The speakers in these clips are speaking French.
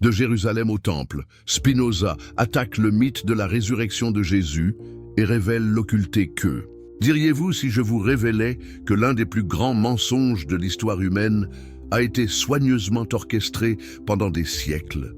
De Jérusalem au Temple, Spinoza attaque le mythe de la résurrection de Jésus et révèle l'occulté que. Diriez-vous si je vous révélais que l'un des plus grands mensonges de l'histoire humaine a été soigneusement orchestré pendant des siècles,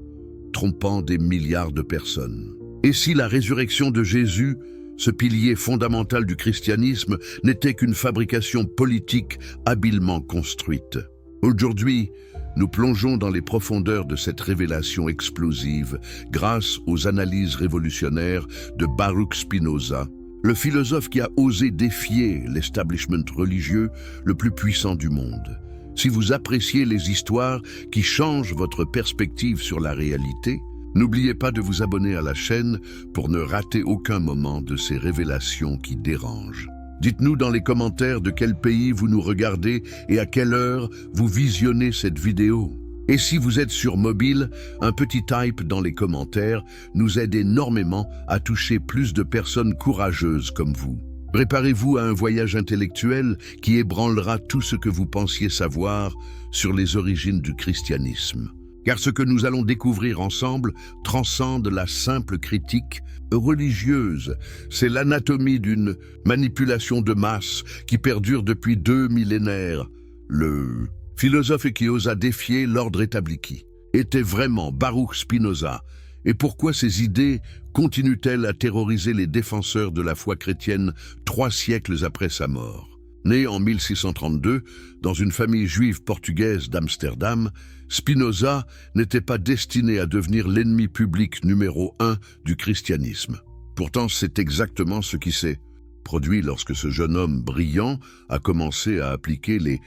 trompant des milliards de personnes? Et si la résurrection de Jésus, ce pilier fondamental du christianisme, n'était qu'une fabrication politique habilement construite? Aujourd'hui, nous plongeons dans les profondeurs de cette révélation explosive grâce aux analyses révolutionnaires de Baruch Spinoza, le philosophe qui a osé défier l'establishment religieux le plus puissant du monde. Si vous appréciez les histoires qui changent votre perspective sur la réalité, n'oubliez pas de vous abonner à la chaîne pour ne rater aucun moment de ces révélations qui dérangent. Dites-nous dans les commentaires de quel pays vous nous regardez et à quelle heure vous visionnez cette vidéo. Et si vous êtes sur mobile, un petit type dans les commentaires nous aide énormément à toucher plus de personnes courageuses comme vous. Préparez-vous à un voyage intellectuel qui ébranlera tout ce que vous pensiez savoir sur les origines du christianisme. Car ce que nous allons découvrir ensemble transcende la simple critique religieuse. C'est l'anatomie d'une manipulation de masse qui perdure depuis 2 millénaires. Le philosophe qui osa défier l'ordre établi qui était vraiment Baruch Spinoza. Et pourquoi ces idées continuent-elles à terroriser les défenseurs de la foi chrétienne 3 siècles après sa mort? Né en 1632, dans une famille juive portugaise d'Amsterdam, Spinoza n'était pas destiné à devenir l'ennemi public numéro 1 du christianisme. Pourtant, c'est exactement ce qui s'est produit lorsque ce jeune homme brillant a commencé à appliquer les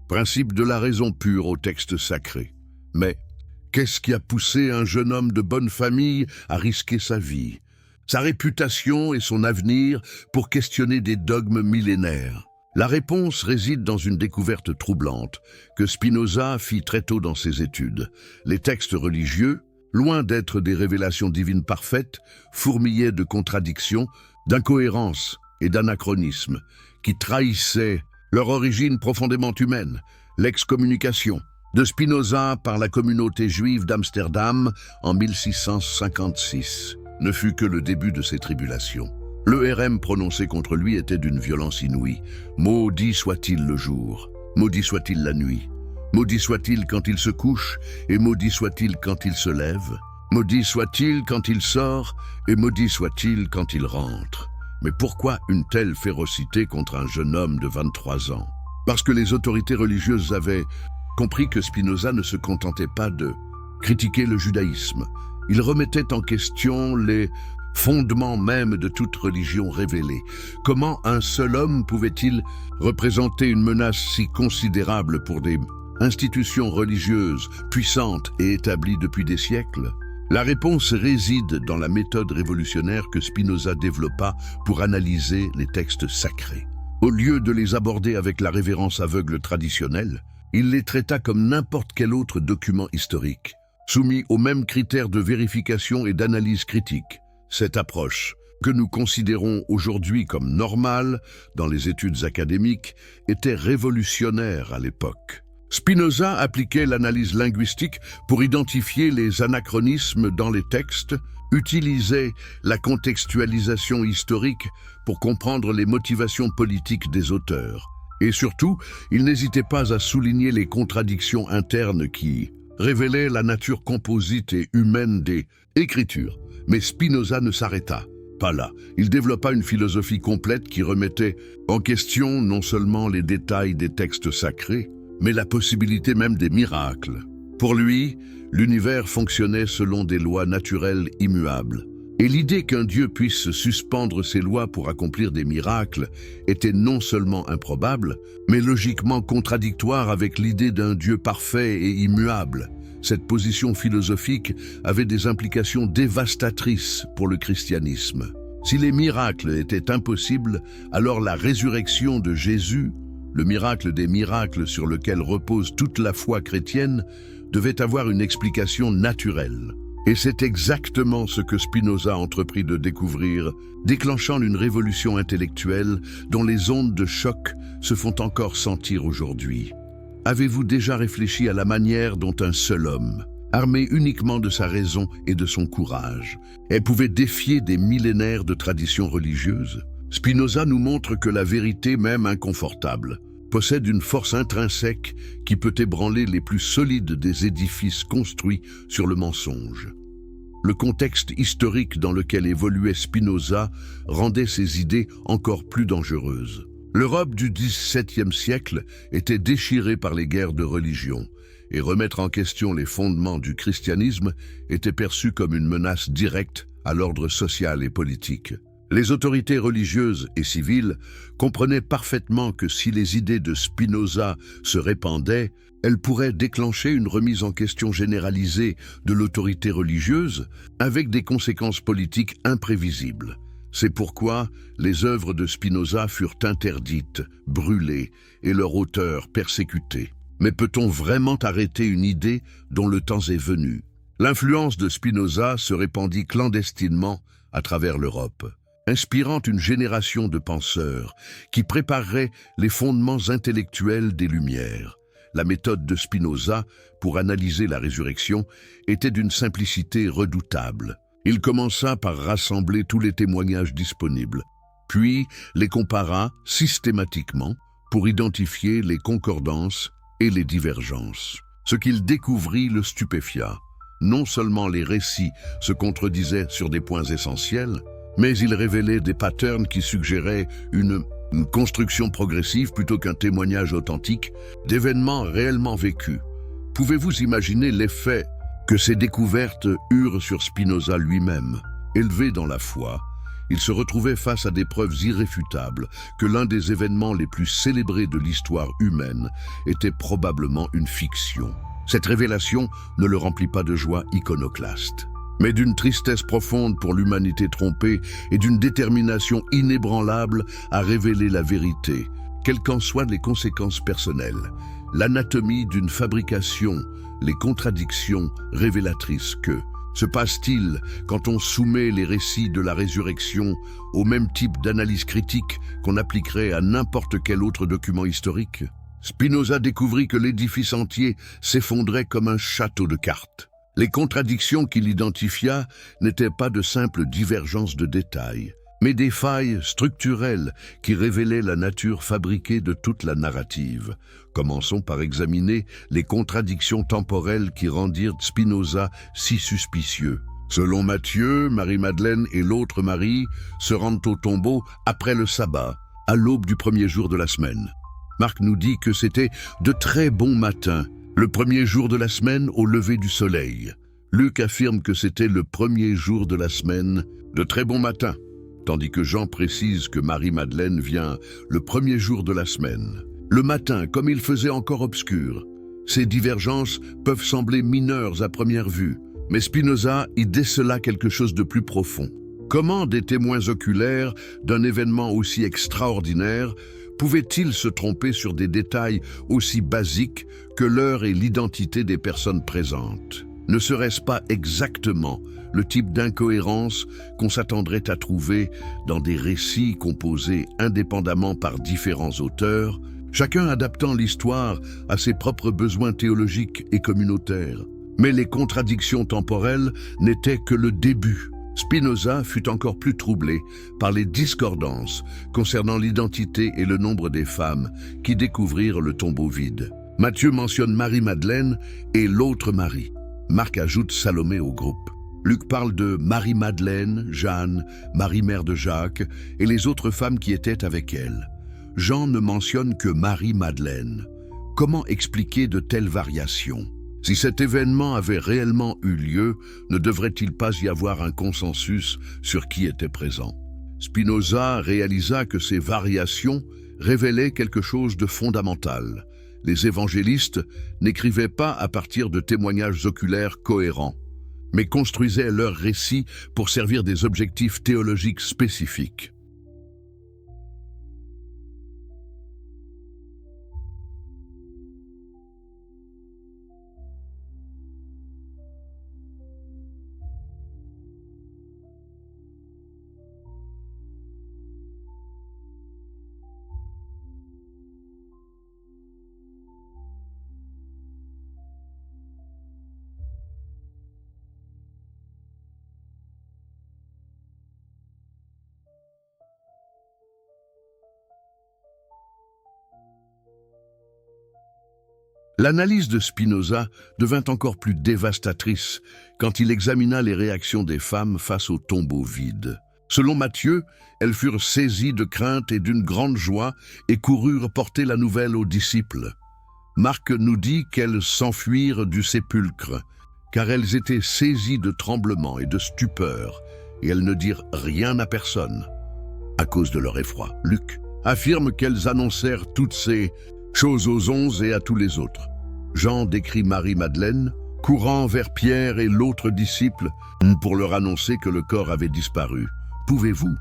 principes de la raison pure au texte sacré. Mais qu'est-ce qui a poussé un jeune homme de bonne famille à risquer sa vie, sa réputation et son avenir pour questionner des dogmes millénaires? La réponse réside dans une découverte troublante que Spinoza fit très tôt dans ses études. Les textes religieux, loin d'être des révélations divines parfaites, fourmillaient de contradictions, d'incohérences et d'anachronismes qui trahissaient leur origine profondément humaine. L'excommunication de Spinoza par la communauté juive d'Amsterdam en 1656 ne fut que le début de ces tribulations. L'ERM prononcé contre lui était d'une violence inouïe. Maudit soit-il le jour, maudit soit-il la nuit, maudit soit-il quand il se couche, et maudit soit-il quand il se lève, maudit soit-il quand il sort, et maudit soit-il quand il rentre. Mais pourquoi une telle férocité contre un jeune homme de 23 ans? Parce que les autorités religieuses avaient compris que Spinoza ne se contentait pas de critiquer le judaïsme. Il remettait en question les fondement même de toute religion révélée. Comment un seul homme pouvait-il représenter une menace si considérable pour des institutions religieuses puissantes et établies depuis des siècles? La réponse réside dans la méthode révolutionnaire que Spinoza développa pour analyser les textes sacrés. Au lieu de les aborder avec la révérence aveugle traditionnelle, il les traita comme n'importe quel autre document historique, soumis aux mêmes critères de vérification et d'analyse critique. Cette approche, que nous considérons aujourd'hui comme normale dans les études académiques, était révolutionnaire à l'époque. Spinoza appliquait l'analyse linguistique pour identifier les anachronismes dans les textes, utilisait la contextualisation historique pour comprendre les motivations politiques des auteurs. Et surtout, il n'hésitait pas à souligner les contradictions internes qui révélaient la nature composite et humaine des Écritures. Mais Spinoza ne s'arrêta pas là. Il développa une philosophie complète qui remettait en question non seulement les détails des textes sacrés, mais la possibilité même des miracles. Pour lui, l'univers fonctionnait selon des lois naturelles immuables. Et l'idée qu'un Dieu puisse suspendre ses lois pour accomplir des miracles était non seulement improbable, mais logiquement contradictoire avec l'idée d'un Dieu parfait et immuable. Cette position philosophique avait des implications dévastatrices pour le christianisme. Si les miracles étaient impossibles, alors la résurrection de Jésus, le miracle des miracles sur lequel repose toute la foi chrétienne, devait avoir une explication naturelle. Et c'est exactement ce que Spinoza entreprit de découvrir, déclenchant une révolution intellectuelle dont les ondes de choc se font encore sentir aujourd'hui. Avez-vous déjà réfléchi à la manière dont un seul homme, armée uniquement de sa raison et de son courage. Elle pouvait défier des millénaires de traditions religieuses. Spinoza nous montre que la vérité, même inconfortable, possède une force intrinsèque qui peut ébranler les plus solides des édifices construits sur le mensonge. Le contexte historique dans lequel évoluait Spinoza rendait ses idées encore plus dangereuses. L'Europe du XVIIe siècle était déchirée par les guerres de religion, et remettre en question les fondements du christianisme était perçu comme une menace directe à l'ordre social et politique. Les autorités religieuses et civiles comprenaient parfaitement que si les idées de Spinoza se répandaient, elles pourraient déclencher une remise en question généralisée de l'autorité religieuse avec des conséquences politiques imprévisibles. C'est pourquoi les œuvres de Spinoza furent interdites, brûlées et leurs auteurs persécutés. Mais peut-on vraiment arrêter une idée dont le temps est venu? L'influence de Spinoza se répandit clandestinement à travers l'Europe, inspirant une génération de penseurs qui prépareraient les fondements intellectuels des Lumières. La méthode de Spinoza pour analyser la résurrection était d'une simplicité redoutable. Il commença par rassembler tous les témoignages disponibles, puis les compara systématiquement pour identifier les concordances et les divergences. Ce qu'il découvrit le stupéfia. Non seulement les récits se contredisaient sur des points essentiels, mais il révélait des patterns qui suggéraient une construction progressive plutôt qu'un témoignage authentique d'événements réellement vécus. Pouvez-vous imaginer l'effet que ces découvertes eurent sur Spinoza lui-même? Élevé dans la foi, il se retrouvait face à des preuves irréfutables que l'un des événements les plus célébrés de l'histoire humaine était probablement une fiction. Cette révélation ne le remplit pas de joie iconoclaste, mais d'une tristesse profonde pour l'humanité trompée et d'une détermination inébranlable à révéler la vérité, quelles qu'en soient les conséquences personnelles. L'anatomie d'une fabrication, les contradictions révélatrices que se passe-t-il quand on soumet les récits de la résurrection au même type d'analyse critique qu'on appliquerait à n'importe quel autre document historique? Spinoza découvrit que l'édifice entier s'effondrait comme un château de cartes. Les contradictions qu'il identifia n'étaient pas de simples divergences de détails, mais des failles structurelles qui révélaient la nature fabriquée de toute la narrative. Commençons par examiner les contradictions temporelles qui rendirent Spinoza si suspicieux. Selon Matthieu, Marie-Madeleine et l'autre Marie se rendent au tombeau après le sabbat, à l'aube du premier jour de la semaine. Marc nous dit que c'était de très bons matins, le premier jour de la semaine au lever du soleil. Luc affirme que c'était le premier jour de la semaine, de très bons matins, tandis que Jean précise que Marie-Madeleine vient le premier jour de la semaine. Le matin, comme il faisait encore obscur. Ces divergences peuvent sembler mineures à première vue, mais Spinoza y décela quelque chose de plus profond. Comment des témoins oculaires d'un événement aussi extraordinaire pouvaient-ils se tromper sur des détails aussi basiques que l'heure et l'identité des personnes présentes? Ne serait-ce pas exactement le type d'incohérence qu'on s'attendrait à trouver dans des récits composés indépendamment par différents auteurs, chacun adaptant l'histoire à ses propres besoins théologiques et communautaires? Mais les contradictions temporelles n'étaient que le début. Spinoza fut encore plus troublé par les discordances concernant l'identité et le nombre des femmes qui découvrirent le tombeau vide. Matthieu mentionne Marie-Madeleine et l'autre Marie. Marc ajoute Salomé au groupe. Luc parle de Marie-Madeleine, Jeanne, Marie-mère de Jacques et les autres femmes qui étaient avec elle. Jean ne mentionne que Marie-Madeleine. Comment expliquer de telles variations? Si cet événement avait réellement eu lieu, ne devrait-il pas y avoir un consensus sur qui était présent? Spinoza réalisa que ces variations révélaient quelque chose de fondamental. Les évangélistes n'écrivaient pas à partir de témoignages oculaires cohérents, mais construisaient leurs récits pour servir des objectifs théologiques spécifiques. L'analyse de Spinoza devint encore plus dévastatrice quand il examina les réactions des femmes face au tombeau vide. Selon Matthieu, elles furent saisies de crainte et d'une grande joie et coururent porter la nouvelle aux disciples. Marc nous dit qu'elles s'enfuirent du sépulcre, car elles étaient saisies de tremblement et de stupeur, et elles ne dirent rien à personne, à cause de leur effroi. Luc affirme qu'elles annoncèrent toutes ces choses aux 11 et à tous les autres. Jean décrit Marie-Madeleine courant vers Pierre et l'autre disciple pour leur annoncer que le corps avait disparu. Pouvez-vous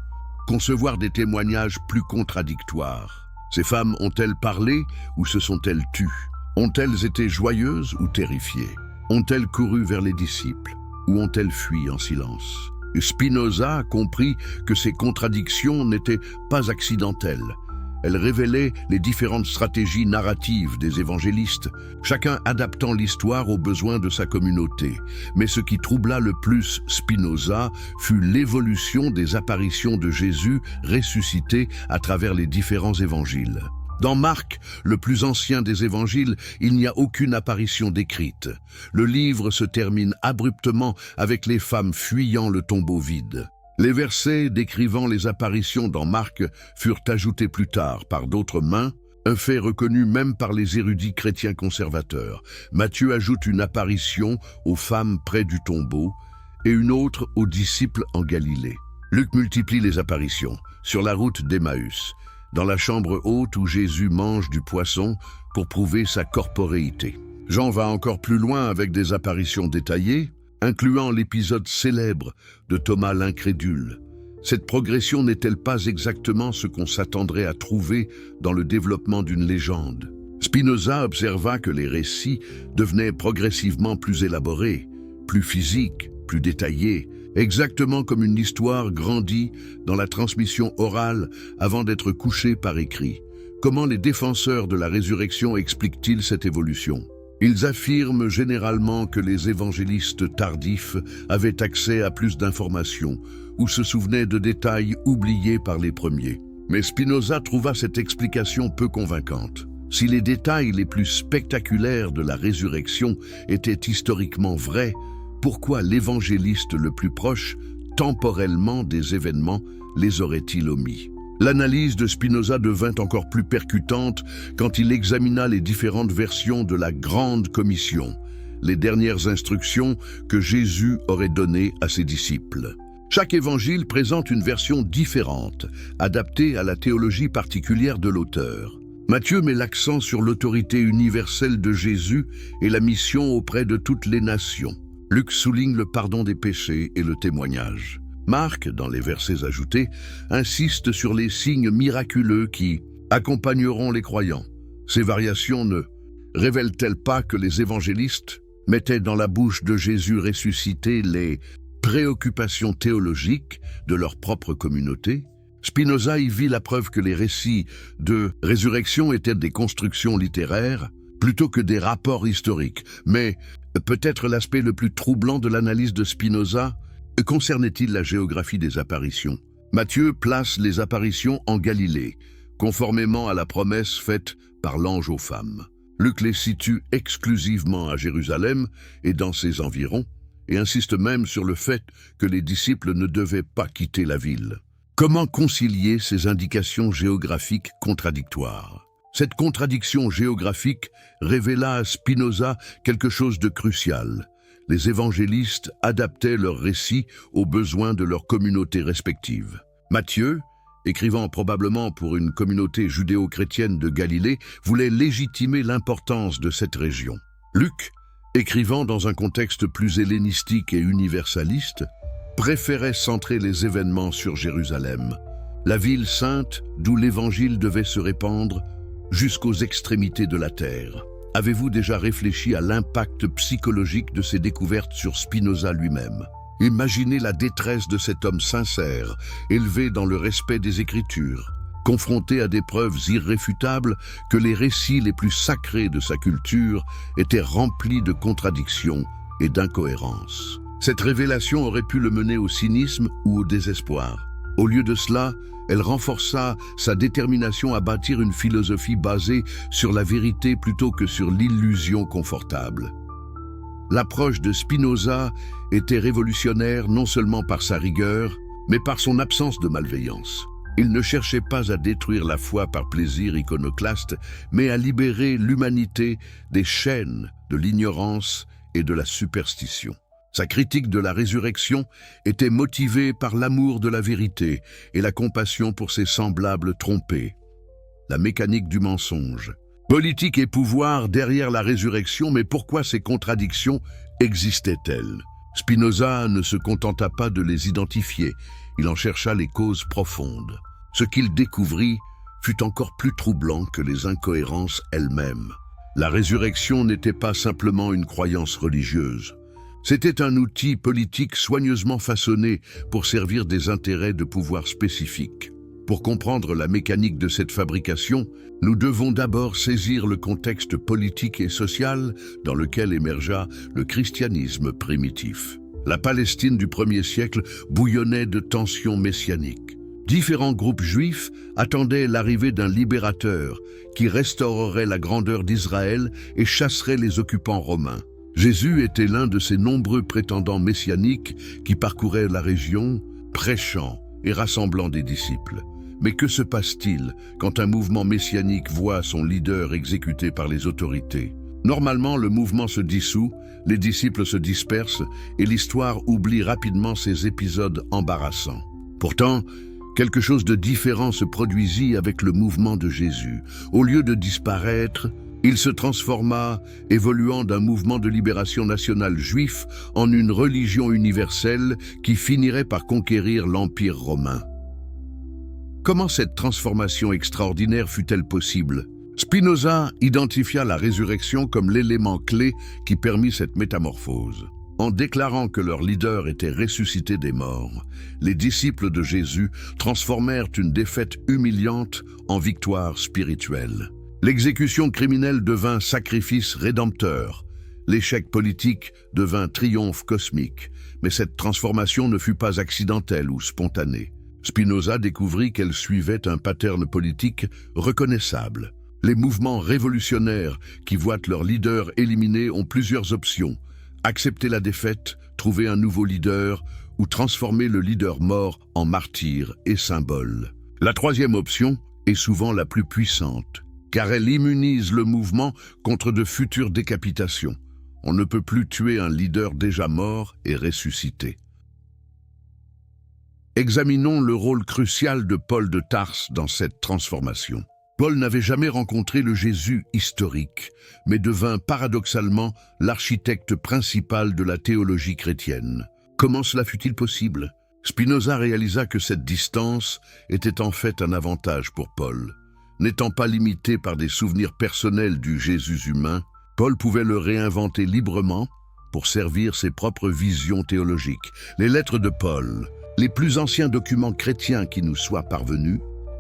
concevoir des témoignages plus contradictoires? Ces femmes ont-elles parlé ou se sont-elles tues? Ont-elles été joyeuses ou terrifiées? Ont-elles couru vers les disciples ou ont-elles fui en silence? Spinoza comprit que ces contradictions n'étaient pas accidentelles. Elles révélaient les différentes stratégies narratives des évangélistes, chacun adaptant l'histoire aux besoins de sa communauté. Mais ce qui troubla le plus Spinoza fut l'évolution des apparitions de Jésus ressuscité à travers les différents évangiles. Dans Marc, le plus ancien des évangiles, il n'y a aucune apparition décrite. Le livre se termine abruptement avec les femmes fuyant le tombeau vide. Les versets décrivant les apparitions dans Marc furent ajoutés plus tard par d'autres mains, un fait reconnu même par les érudits chrétiens conservateurs. Matthieu ajoute une apparition aux femmes près du tombeau et une autre aux disciples en Galilée. Luc multiplie les apparitions sur la route d'Emmaüs, dans la chambre haute où Jésus mange du poisson pour prouver sa corporéité. Jean va encore plus loin avec des apparitions détaillées, incluant l'épisode célèbre de Thomas l'incrédule. Cette progression n'est-elle pas exactement ce qu'on s'attendrait à trouver dans le développement d'une légende? Spinoza observa que les récits devenaient progressivement plus élaborés, plus physiques, plus détaillés, exactement comme une histoire grandit dans la transmission orale avant d'être couchée par écrit. Comment les défenseurs de la résurrection expliquent-ils cette évolution? Ils affirment généralement que les évangélistes tardifs avaient accès à plus d'informations ou se souvenaient de détails oubliés par les premiers. Mais Spinoza trouva cette explication peu convaincante. Si les détails les plus spectaculaires de la résurrection étaient historiquement vrais, pourquoi l'évangéliste le plus proche, temporellement des événements, les aurait-il omis? L'analyse de Spinoza devint encore plus percutante quand il examina les différentes versions de la Grande Commission, les dernières instructions que Jésus aurait données à ses disciples. Chaque évangile présente une version différente, adaptée à la théologie particulière de l'auteur. Matthieu met l'accent sur l'autorité universelle de Jésus et la mission auprès de toutes les nations. Luc souligne le pardon des péchés et le témoignage. Marc, dans les versets ajoutés, insiste sur les signes miraculeux qui accompagneront les croyants. Ces variations ne révèlent-elles pas que les évangélistes mettaient dans la bouche de Jésus ressuscité les préoccupations théologiques de leur propre communauté? Spinoza y vit la preuve que les récits de résurrection étaient des constructions littéraires plutôt que des rapports historiques. Mais peut-être l'aspect le plus troublant de l'analyse de Spinoza concernait-il la géographie des apparitions? Matthieu place les apparitions en Galilée, conformément à la promesse faite par l'ange aux femmes. Luc les situe exclusivement à Jérusalem et dans ses environs, et insiste même sur le fait que les disciples ne devaient pas quitter la ville. Comment concilier ces indications géographiques contradictoires? Cette contradiction géographique révéla à Spinoza quelque chose de crucial. Les évangélistes adaptaient leurs récits aux besoins de leurs communautés respectives. Matthieu, écrivant probablement pour une communauté judéo-chrétienne de Galilée, voulait légitimer l'importance de cette région. Luc, écrivant dans un contexte plus hellénistique et universaliste, préférait centrer les événements sur Jérusalem, la ville sainte d'où l'évangile devait se répandre jusqu'aux extrémités de la terre. Avez-vous déjà réfléchi à l'impact psychologique de ces découvertes sur Spinoza lui-même? Imaginez la détresse de cet homme sincère, élevé dans le respect des Écritures, confronté à des preuves irréfutables que les récits les plus sacrés de sa culture étaient remplis de contradictions et d'incohérences. Cette révélation aurait pu le mener au cynisme ou au désespoir. Au lieu de cela, elle renforça sa détermination à bâtir une philosophie basée sur la vérité plutôt que sur l'illusion confortable. L'approche de Spinoza était révolutionnaire non seulement par sa rigueur, mais par son absence de malveillance. Il ne cherchait pas à détruire la foi par plaisir iconoclaste, mais à libérer l'humanité des chaînes de l'ignorance et de la superstition. Sa critique de la résurrection était motivée par l'amour de la vérité et la compassion pour ses semblables trompés. La mécanique du mensonge. Politique et pouvoir derrière la résurrection, mais pourquoi ces contradictions existaient-elles? Spinoza ne se contenta pas de les identifier, il en chercha les causes profondes. Ce qu'il découvrit fut encore plus troublant que les incohérences elles-mêmes. La résurrection n'était pas simplement une croyance religieuse. C'était un outil politique soigneusement façonné pour servir des intérêts de pouvoir spécifiques. Pour comprendre la mécanique de cette fabrication, nous devons d'abord saisir le contexte politique et social dans lequel émergea le christianisme primitif. La Palestine du 1er siècle bouillonnait de tensions messianiques. Différents groupes juifs attendaient l'arrivée d'un libérateur qui restaurerait la grandeur d'Israël et chasserait les occupants romains. Jésus était l'un de ces nombreux prétendants messianiques qui parcouraient la région, prêchant et rassemblant des disciples. Mais que se passe-t-il quand un mouvement messianique voit son leader exécuté par les autorités? Normalement, le mouvement se dissout, les disciples se dispersent et l'histoire oublie rapidement ces épisodes embarrassants. Pourtant, quelque chose de différent se produisit avec le mouvement de Jésus. Au lieu de disparaître, il se transforma, évoluant d'un mouvement de libération nationale juif en une religion universelle qui finirait par conquérir l'Empire romain. Comment cette transformation extraordinaire fut-elle possible? Spinoza identifia la résurrection comme l'élément clé qui permit cette métamorphose. En déclarant que leur leader était ressuscité des morts, les disciples de Jésus transformèrent une défaite humiliante en victoire spirituelle. L'exécution criminelle devint sacrifice rédempteur. L'échec politique devint triomphe cosmique. Mais cette transformation ne fut pas accidentelle ou spontanée. Spinoza découvrit qu'elle suivait un pattern politique reconnaissable. Les mouvements révolutionnaires qui voient leur leader éliminé ont plusieurs options. Accepter la défaite, trouver un nouveau leader ou transformer le leader mort en martyr et symbole. La troisième option est souvent la plus puissante, car elle immunise le mouvement contre de futures décapitations. On ne peut plus tuer un leader déjà mort et ressuscité. Examinons le rôle crucial de Paul de Tarse dans cette transformation. Paul n'avait jamais rencontré le Jésus historique, mais devint paradoxalement l'architecte principal de la théologie chrétienne. Comment cela fut-il possible? Spinoza réalisa que cette distance était en fait un avantage pour Paul. N'étant pas limité par des souvenirs personnels du Jésus humain, Paul pouvait le réinventer librement pour servir ses propres visions théologiques. Les lettres de Paul, les plus anciens documents chrétiens qui nous soient parvenus,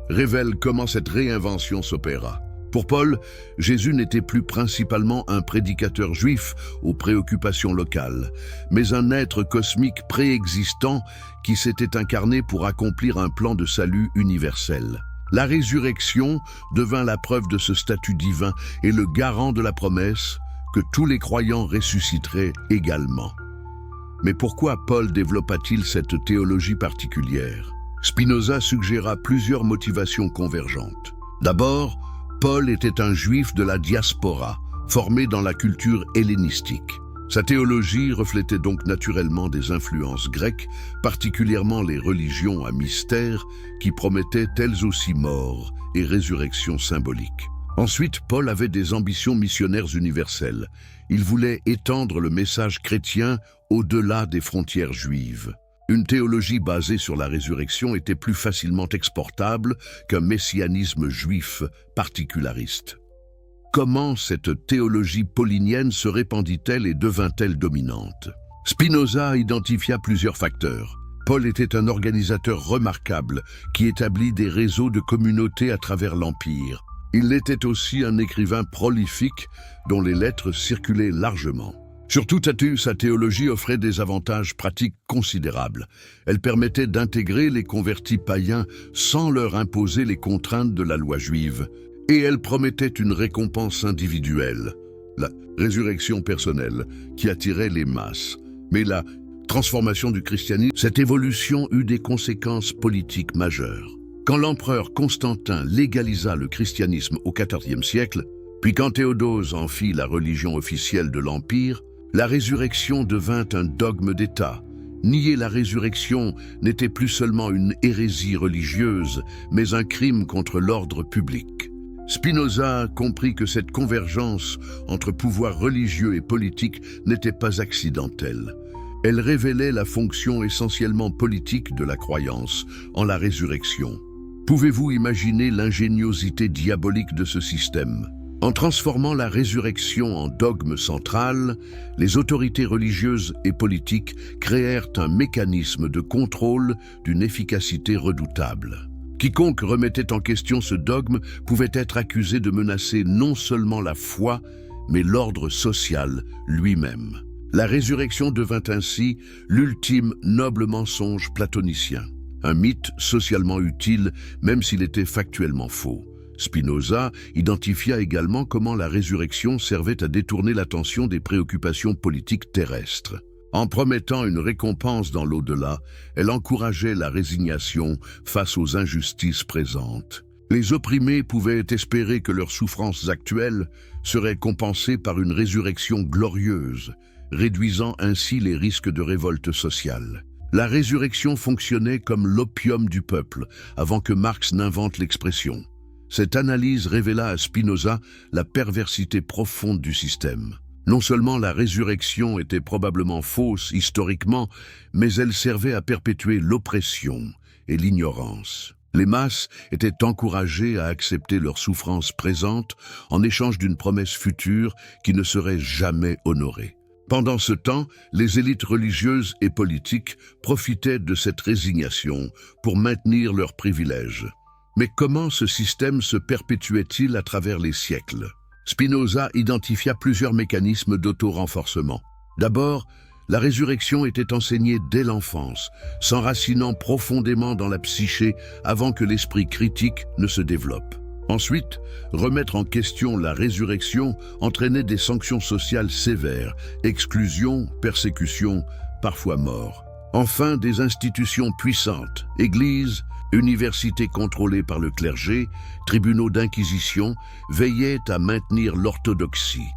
révèlent comment cette réinvention s'opéra. Pour Paul, Jésus n'était plus principalement un prédicateur juif aux préoccupations locales, mais un être cosmique préexistant qui s'était incarné pour accomplir un plan de salut universel. La résurrection devint la preuve de ce statut divin et le garant de la promesse que tous les croyants ressusciteraient également. Mais pourquoi Paul développa-t-il cette théologie particulière? Spinoza suggéra plusieurs motivations convergentes. D'abord, Paul était un juif de la diaspora, formé dans la culture hellénistique. Sa théologie reflétait donc naturellement des influences grecques, particulièrement les religions à mystère, qui promettaient elles aussi mort et résurrection symbolique. Ensuite, Paul avait des ambitions missionnaires universelles. Il voulait étendre le message chrétien au-delà des frontières juives. Une théologie basée sur la résurrection était plus facilement exportable qu'un messianisme juif particulariste. Comment cette théologie paulinienne se répandit-elle et devint-elle dominante? Spinoza identifia plusieurs facteurs. Paul était un organisateur remarquable qui établit des réseaux de communautés à travers l'Empire. Il était aussi un écrivain prolifique dont les lettres circulaient largement. Surtout, sa théologie offrait des avantages pratiques considérables. Elle permettait d'intégrer les convertis païens sans leur imposer les contraintes de la loi juive. Et elle promettait une récompense individuelle, la résurrection personnelle, qui attirait les masses. Mais la transformation du christianisme, cette évolution eut des conséquences politiques majeures. Quand l'empereur Constantin légalisa le christianisme au XIVe siècle, puis quand Théodose en fit la religion officielle de l'Empire, la résurrection devint un dogme d'État. Nier la résurrection n'était plus seulement une hérésie religieuse, mais un crime contre l'ordre public. Spinoza comprit que cette convergence entre pouvoir religieux et politique n'était pas accidentelle. Elle révélait la fonction essentiellement politique de la croyance en la résurrection. Pouvez-vous imaginer l'ingéniosité diabolique de ce système ? En transformant la résurrection en dogme central, les autorités religieuses et politiques créèrent un mécanisme de contrôle d'une efficacité redoutable. Quiconque remettait en question ce dogme pouvait être accusé de menacer non seulement la foi, mais l'ordre social lui-même. La résurrection devint ainsi l'ultime noble mensonge platonicien, un mythe socialement utile même s'il était factuellement faux. Spinoza identifia également comment la résurrection servait à détourner l'attention des préoccupations politiques terrestres. En promettant une récompense dans l'au-delà, elle encourageait la résignation face aux injustices présentes. Les opprimés pouvaient espérer que leurs souffrances actuelles seraient compensées par une résurrection glorieuse, réduisant ainsi les risques de révolte sociale. La résurrection fonctionnait comme l'opium du peuple, avant que Marx n'invente l'expression. Cette analyse révéla à Spinoza la perversité profonde du système. Non seulement la résurrection était probablement fausse historiquement, mais elle servait à perpétuer l'oppression et l'ignorance. Les masses étaient encouragées à accepter leur souffrance présente en échange d'une promesse future qui ne serait jamais honorée. Pendant ce temps, les élites religieuses et politiques profitaient de cette résignation pour maintenir leurs privilèges. Mais comment ce système se perpétuait-il à travers les siècles ? Spinoza identifia plusieurs mécanismes d'auto-renforcement. D'abord, la résurrection était enseignée dès l'enfance, s'enracinant profondément dans la psyché avant que l'esprit critique ne se développe. Ensuite, remettre en question la résurrection entraînait des sanctions sociales sévères, exclusion, persécution, parfois mort. Enfin, des institutions puissantes, églises, universités contrôlées par le clergé, tribunaux d'inquisition, veillaient à maintenir l'orthodoxie.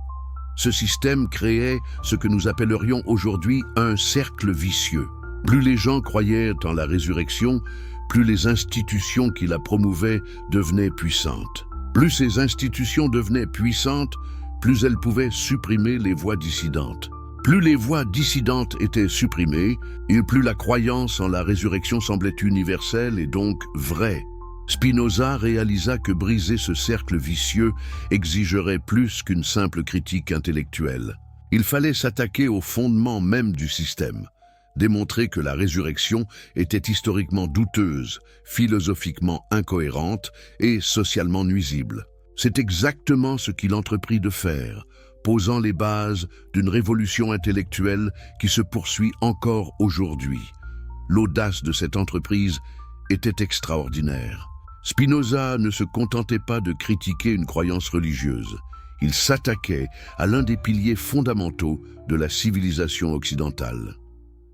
Ce système créait ce que nous appellerions aujourd'hui un cercle vicieux. Plus les gens croyaient en la résurrection, plus les institutions qui la promouvaient devenaient puissantes. Plus ces institutions devenaient puissantes, plus elles pouvaient supprimer les voix dissidentes. Plus les voix dissidentes étaient supprimées, et plus la croyance en la résurrection semblait universelle et donc vraie. Spinoza réalisa que briser ce cercle vicieux exigerait plus qu'une simple critique intellectuelle. Il fallait s'attaquer au fondement même du système, démontrer que la résurrection était historiquement douteuse, philosophiquement incohérente et socialement nuisible. C'est exactement ce qu'il entreprit de faire, posant les bases d'une révolution intellectuelle qui se poursuit encore aujourd'hui. L'audace de cette entreprise était extraordinaire. Spinoza ne se contentait pas de critiquer une croyance religieuse. Il s'attaquait à l'un des piliers fondamentaux de la civilisation occidentale.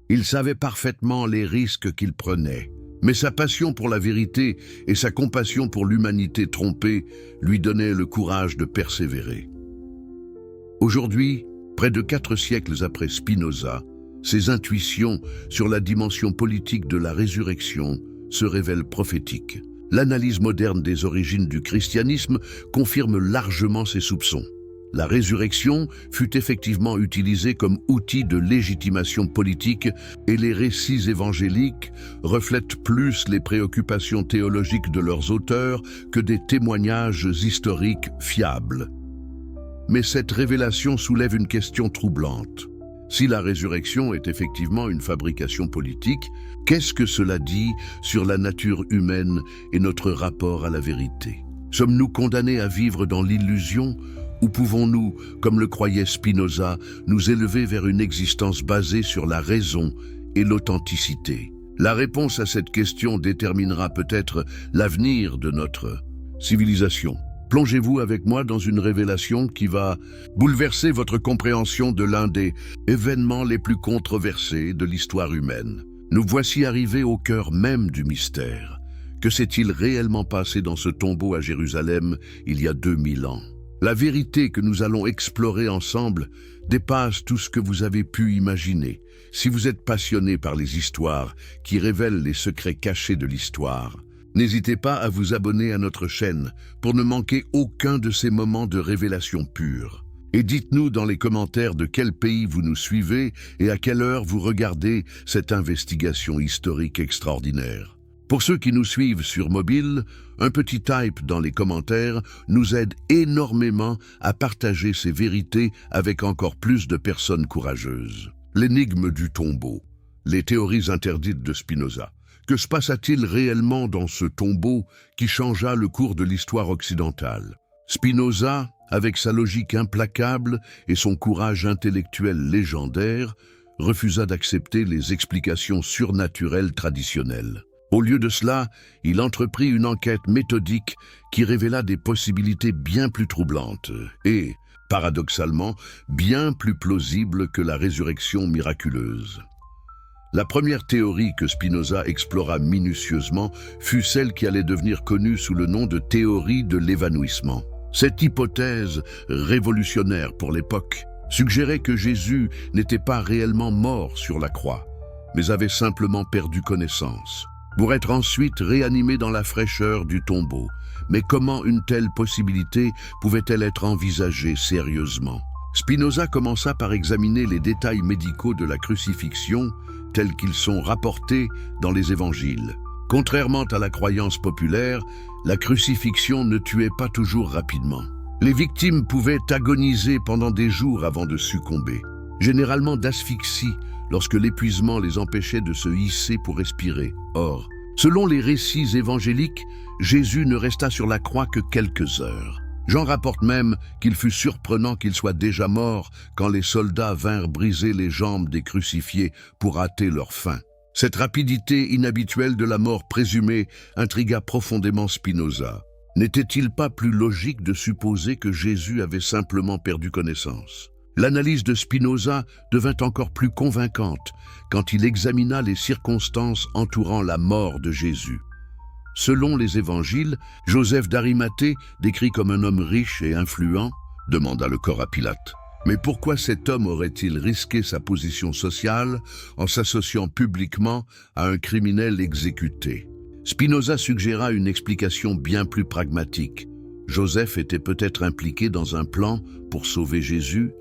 Il savait parfaitement les risques qu'il prenait, mais sa passion pour la vérité et sa compassion pour l'humanité trompée lui donnaient le courage de persévérer. Aujourd'hui, près de 4 siècles après Spinoza, ses intuitions sur la dimension politique de la résurrection se révèlent prophétiques. L'analyse moderne des origines du christianisme confirme largement ces soupçons. La résurrection fut effectivement utilisée comme outil de légitimation politique et les récits évangéliques reflètent plus les préoccupations théologiques de leurs auteurs que des témoignages historiques fiables. Mais cette révélation soulève une question troublante. Si la résurrection est effectivement une fabrication politique, qu'est-ce que cela dit sur la nature humaine et notre rapport à la vérité ? Sommes-nous condamnés à vivre dans l'illusion Ou pouvons-nous, comme le croyait Spinoza, nous élever vers une existence basée sur la raison et l'authenticité? La réponse à cette question déterminera peut-être l'avenir de notre civilisation. Plongez-vous avec moi dans une révélation qui va bouleverser votre compréhension de l'un des événements les plus controversés de l'histoire humaine. Nous voici arrivés au cœur même du mystère. Que s'est-il réellement passé dans ce tombeau à Jérusalem il y a 2000 ans? La vérité que nous allons explorer ensemble dépasse tout ce que vous avez pu imaginer. Si vous êtes passionné par les histoires qui révèlent les secrets cachés de l'histoire, n'hésitez pas à vous abonner à notre chaîne pour ne manquer aucun de ces moments de révélation pure. Et dites-nous dans les commentaires de quel pays vous nous suivez et à quelle heure vous regardez cette investigation historique extraordinaire. Pour ceux qui nous suivent sur mobile, un petit type dans les commentaires nous aide énormément à partager ces vérités avec encore plus de personnes courageuses. L'énigme du tombeau, les théories interdites de Spinoza. Que se passa-t-il réellement dans ce tombeau qui changea le cours de l'histoire occidentale? Spinoza, avec sa logique implacable et son courage intellectuel légendaire, refusa d'accepter les explications surnaturelles traditionnelles. Au lieu de cela, il entreprit une enquête méthodique qui révéla des possibilités bien plus troublantes et, paradoxalement, bien plus plausibles que la résurrection miraculeuse. La première théorie que Spinoza explora minutieusement fut celle qui allait devenir connue sous le nom de théorie de l'évanouissement. Cette hypothèse, révolutionnaire pour l'époque, suggérait que Jésus n'était pas réellement mort sur la croix, mais avait simplement perdu connaissance, pour être ensuite réanimé dans la fraîcheur du tombeau. Mais comment une telle possibilité pouvait-elle être envisagée sérieusement? Spinoza commença par examiner les détails médicaux de la crucifixion tels qu'ils sont rapportés dans les évangiles. Contrairement à la croyance populaire, la crucifixion ne tuait pas toujours rapidement. Les victimes pouvaient agoniser pendant des jours avant de succomber, généralement d'asphyxie, lorsque l'épuisement les empêchait de se hisser pour respirer. Or, selon les récits évangéliques, Jésus ne resta sur la croix que quelques heures. Jean rapporte même qu'il fut surprenant qu'il soit déjà mort quand les soldats vinrent briser les jambes des crucifiés pour hâter leur faim. Cette rapidité inhabituelle de la mort présumée intrigua profondément Spinoza. N'était-il pas plus logique de supposer que Jésus avait simplement perdu connaissance? L'analyse de Spinoza devint encore plus convaincante quand il examina les circonstances entourant la mort de Jésus. Selon les évangiles, Joseph d'Arimathée, décrit comme un homme riche et influent, demanda le corps à Pilate. Mais pourquoi cet homme aurait-il risqué sa position sociale en s'associant publiquement à un criminel exécuté? Spinoza suggéra une explication bien plus pragmatique. Joseph était peut-être impliqué dans un plan pour sauver Jésus,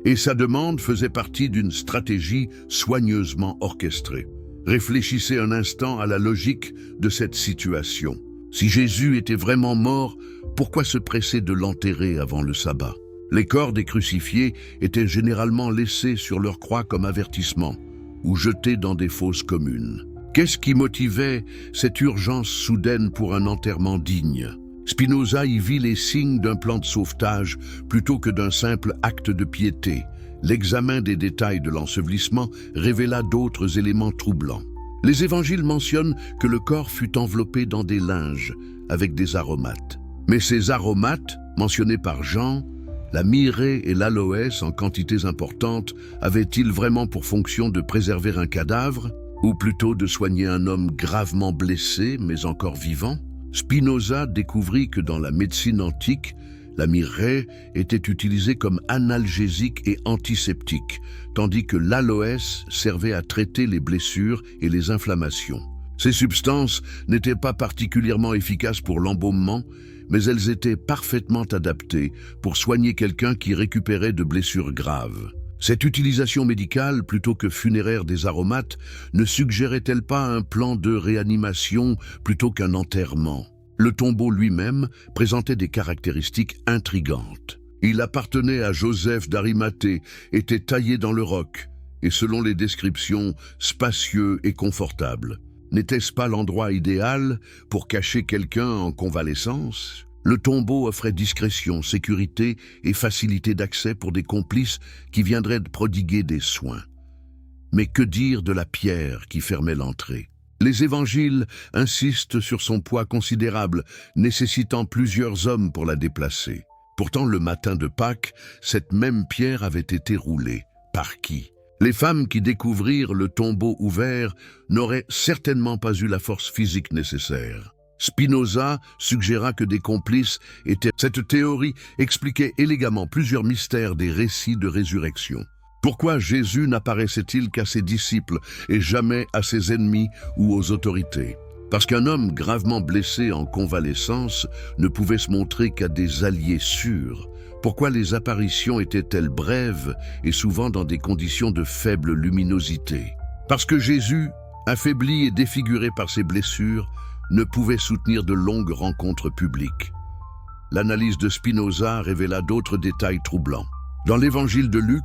et sa demande faisait partie d'une stratégie soigneusement orchestrée. Réfléchissez un instant à la logique de cette situation. Si Jésus était vraiment mort, pourquoi se presser de l'enterrer avant le sabbat? Les corps des crucifiés étaient généralement laissés sur leur croix comme avertissement ou jetés dans des fosses communes. Qu'est-ce qui motivait cette urgence soudaine pour un enterrement digne? Spinoza y vit les signes d'un plan de sauvetage plutôt que d'un simple acte de piété. L'examen des détails de l'ensevelissement révéla d'autres éléments troublants. Les évangiles mentionnent que le corps fut enveloppé dans des linges avec des aromates. Mais ces aromates, mentionnés par Jean, la myrrhe et l'aloès en quantités importantes, avaient-ils vraiment pour fonction de préserver un cadavre, ou plutôt de soigner un homme gravement blessé mais encore vivant? Spinoza découvrit que dans la médecine antique, la myrrhe était utilisée comme analgésique et antiseptique, tandis que l'aloès servait à traiter les blessures et les inflammations. Ces substances n'étaient pas particulièrement efficaces pour l'embaumement, mais elles étaient parfaitement adaptées pour soigner quelqu'un qui récupérait de blessures graves. Cette utilisation médicale, plutôt que funéraire des aromates, ne suggérait-elle pas un plan de réanimation plutôt qu'un enterrement? Le tombeau lui-même présentait des caractéristiques intrigantes. Il appartenait à Joseph d'Arimathée, était taillé dans le roc, et selon les descriptions, spacieux et confortable. N'était-ce pas l'endroit idéal pour cacher quelqu'un en convalescence? Le tombeau offrait discrétion, sécurité et facilité d'accès pour des complices qui viendraient de prodiguer des soins. Mais que dire de la pierre qui fermait l'entrée? Les évangiles insistent sur son poids considérable, nécessitant plusieurs hommes pour la déplacer. Pourtant, le matin de Pâques, cette même pierre avait été roulée. Par qui? Les femmes qui découvrirent le tombeau ouvert n'auraient certainement pas eu la force physique nécessaire. Spinoza suggéra que des complices étaient... Cette théorie expliquait élégamment plusieurs mystères des récits de résurrection. Pourquoi Jésus n'apparaissait-il qu'à ses disciples et jamais à ses ennemis ou aux autorités? Parce qu'un homme gravement blessé en convalescence ne pouvait se montrer qu'à des alliés sûrs. Pourquoi les apparitions étaient-elles brèves et souvent dans des conditions de faible luminosité? Parce que Jésus, affaibli et défiguré par ses blessures, ne pouvait soutenir de longues rencontres publiques. L'analyse de Spinoza révéla d'autres détails troublants. Dans l'évangile de Luc,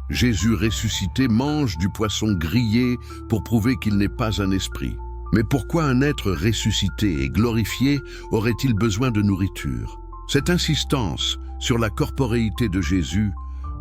Jésus ressuscité mange du poisson grillé pour prouver qu'il n'est pas un esprit. Mais pourquoi un être ressuscité et glorifié aurait-il besoin de nourriture? Cette insistance sur la corporéité de Jésus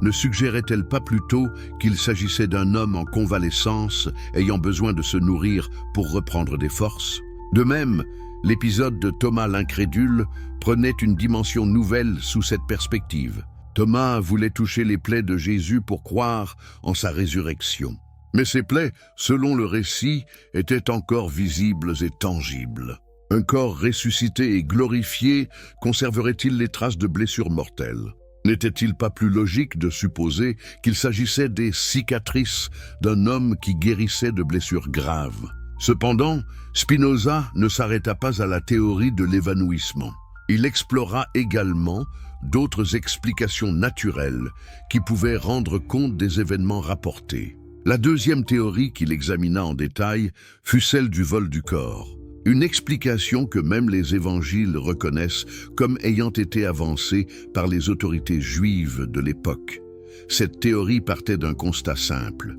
ne suggérait-elle pas plutôt qu'il s'agissait d'un homme en convalescence ayant besoin de se nourrir pour reprendre des forces? De même, l'épisode de Thomas l'incrédule prenait une dimension nouvelle sous cette perspective. Thomas voulait toucher les plaies de Jésus pour croire en sa résurrection. Mais ces plaies, selon le récit, étaient encore visibles et tangibles. Un corps ressuscité et glorifié conserverait-il les traces de blessures mortelles? N'était-il pas plus logique de supposer qu'il s'agissait des cicatrices d'un homme qui guérissait de blessures graves? Cependant, Spinoza ne s'arrêta pas à la théorie de l'évanouissement. Il explora également d'autres explications naturelles qui pouvaient rendre compte des événements rapportés. La deuxième théorie qu'il examina en détail fut celle du vol du corps. Une explication que même les évangiles reconnaissent comme ayant été avancée par les autorités juives de l'époque. Cette théorie partait d'un constat simple.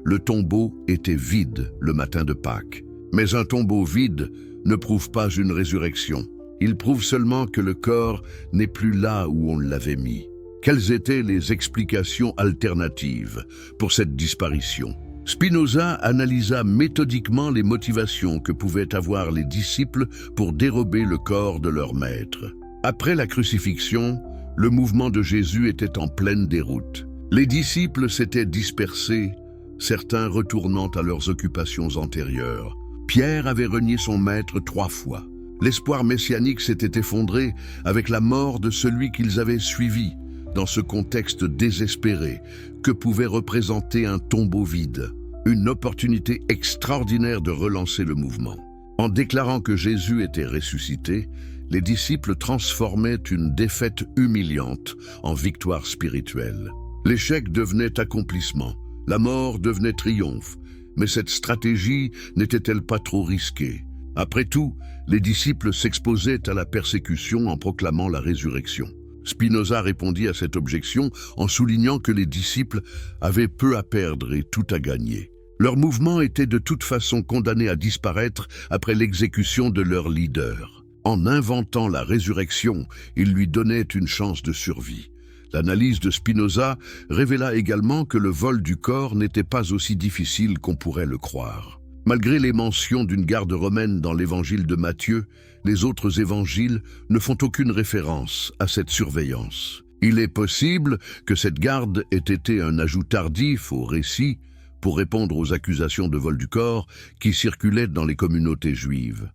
Le tombeau était vide le matin de Pâques. Mais un tombeau vide ne prouve pas une résurrection. Il prouve seulement que le corps n'est plus là où on l'avait mis. Quelles étaient les explications alternatives pour cette disparition? Spinoza analysa méthodiquement les motivations que pouvaient avoir les disciples pour dérober le corps de leur maître. Après la crucifixion, le mouvement de Jésus était en pleine déroute. Les disciples s'étaient dispersés, certains retournant à leurs occupations antérieures. Pierre avait renié son maître 3 fois. L'espoir messianique s'était effondré avec la mort de celui qu'ils avaient suivi. Dans ce contexte désespéré, que pouvait représenter un tombeau vide? Une opportunité extraordinaire de relancer le mouvement. En déclarant que Jésus était ressuscité, les disciples transformaient une défaite humiliante en victoire spirituelle. L'échec devenait accomplissement, la mort devenait triomphe, mais cette stratégie n'était-elle pas trop risquée? Après tout, les disciples s'exposaient à la persécution en proclamant la résurrection. Spinoza répondit à cette objection en soulignant que les disciples avaient peu à perdre et tout à gagner. Leur mouvement était de toute façon condamné à disparaître après l'exécution de leur leader. En inventant la résurrection, ils lui donnaient une chance de survie. L'analyse de Spinoza révéla également que le vol du corps n'était pas aussi difficile qu'on pourrait le croire. Malgré les mentions d'une garde romaine dans l'évangile de Matthieu, les autres évangiles ne font aucune référence à cette surveillance. Il est possible que cette garde ait été un ajout tardif au récit pour répondre aux accusations de vol du corps qui circulaient dans les communautés juives.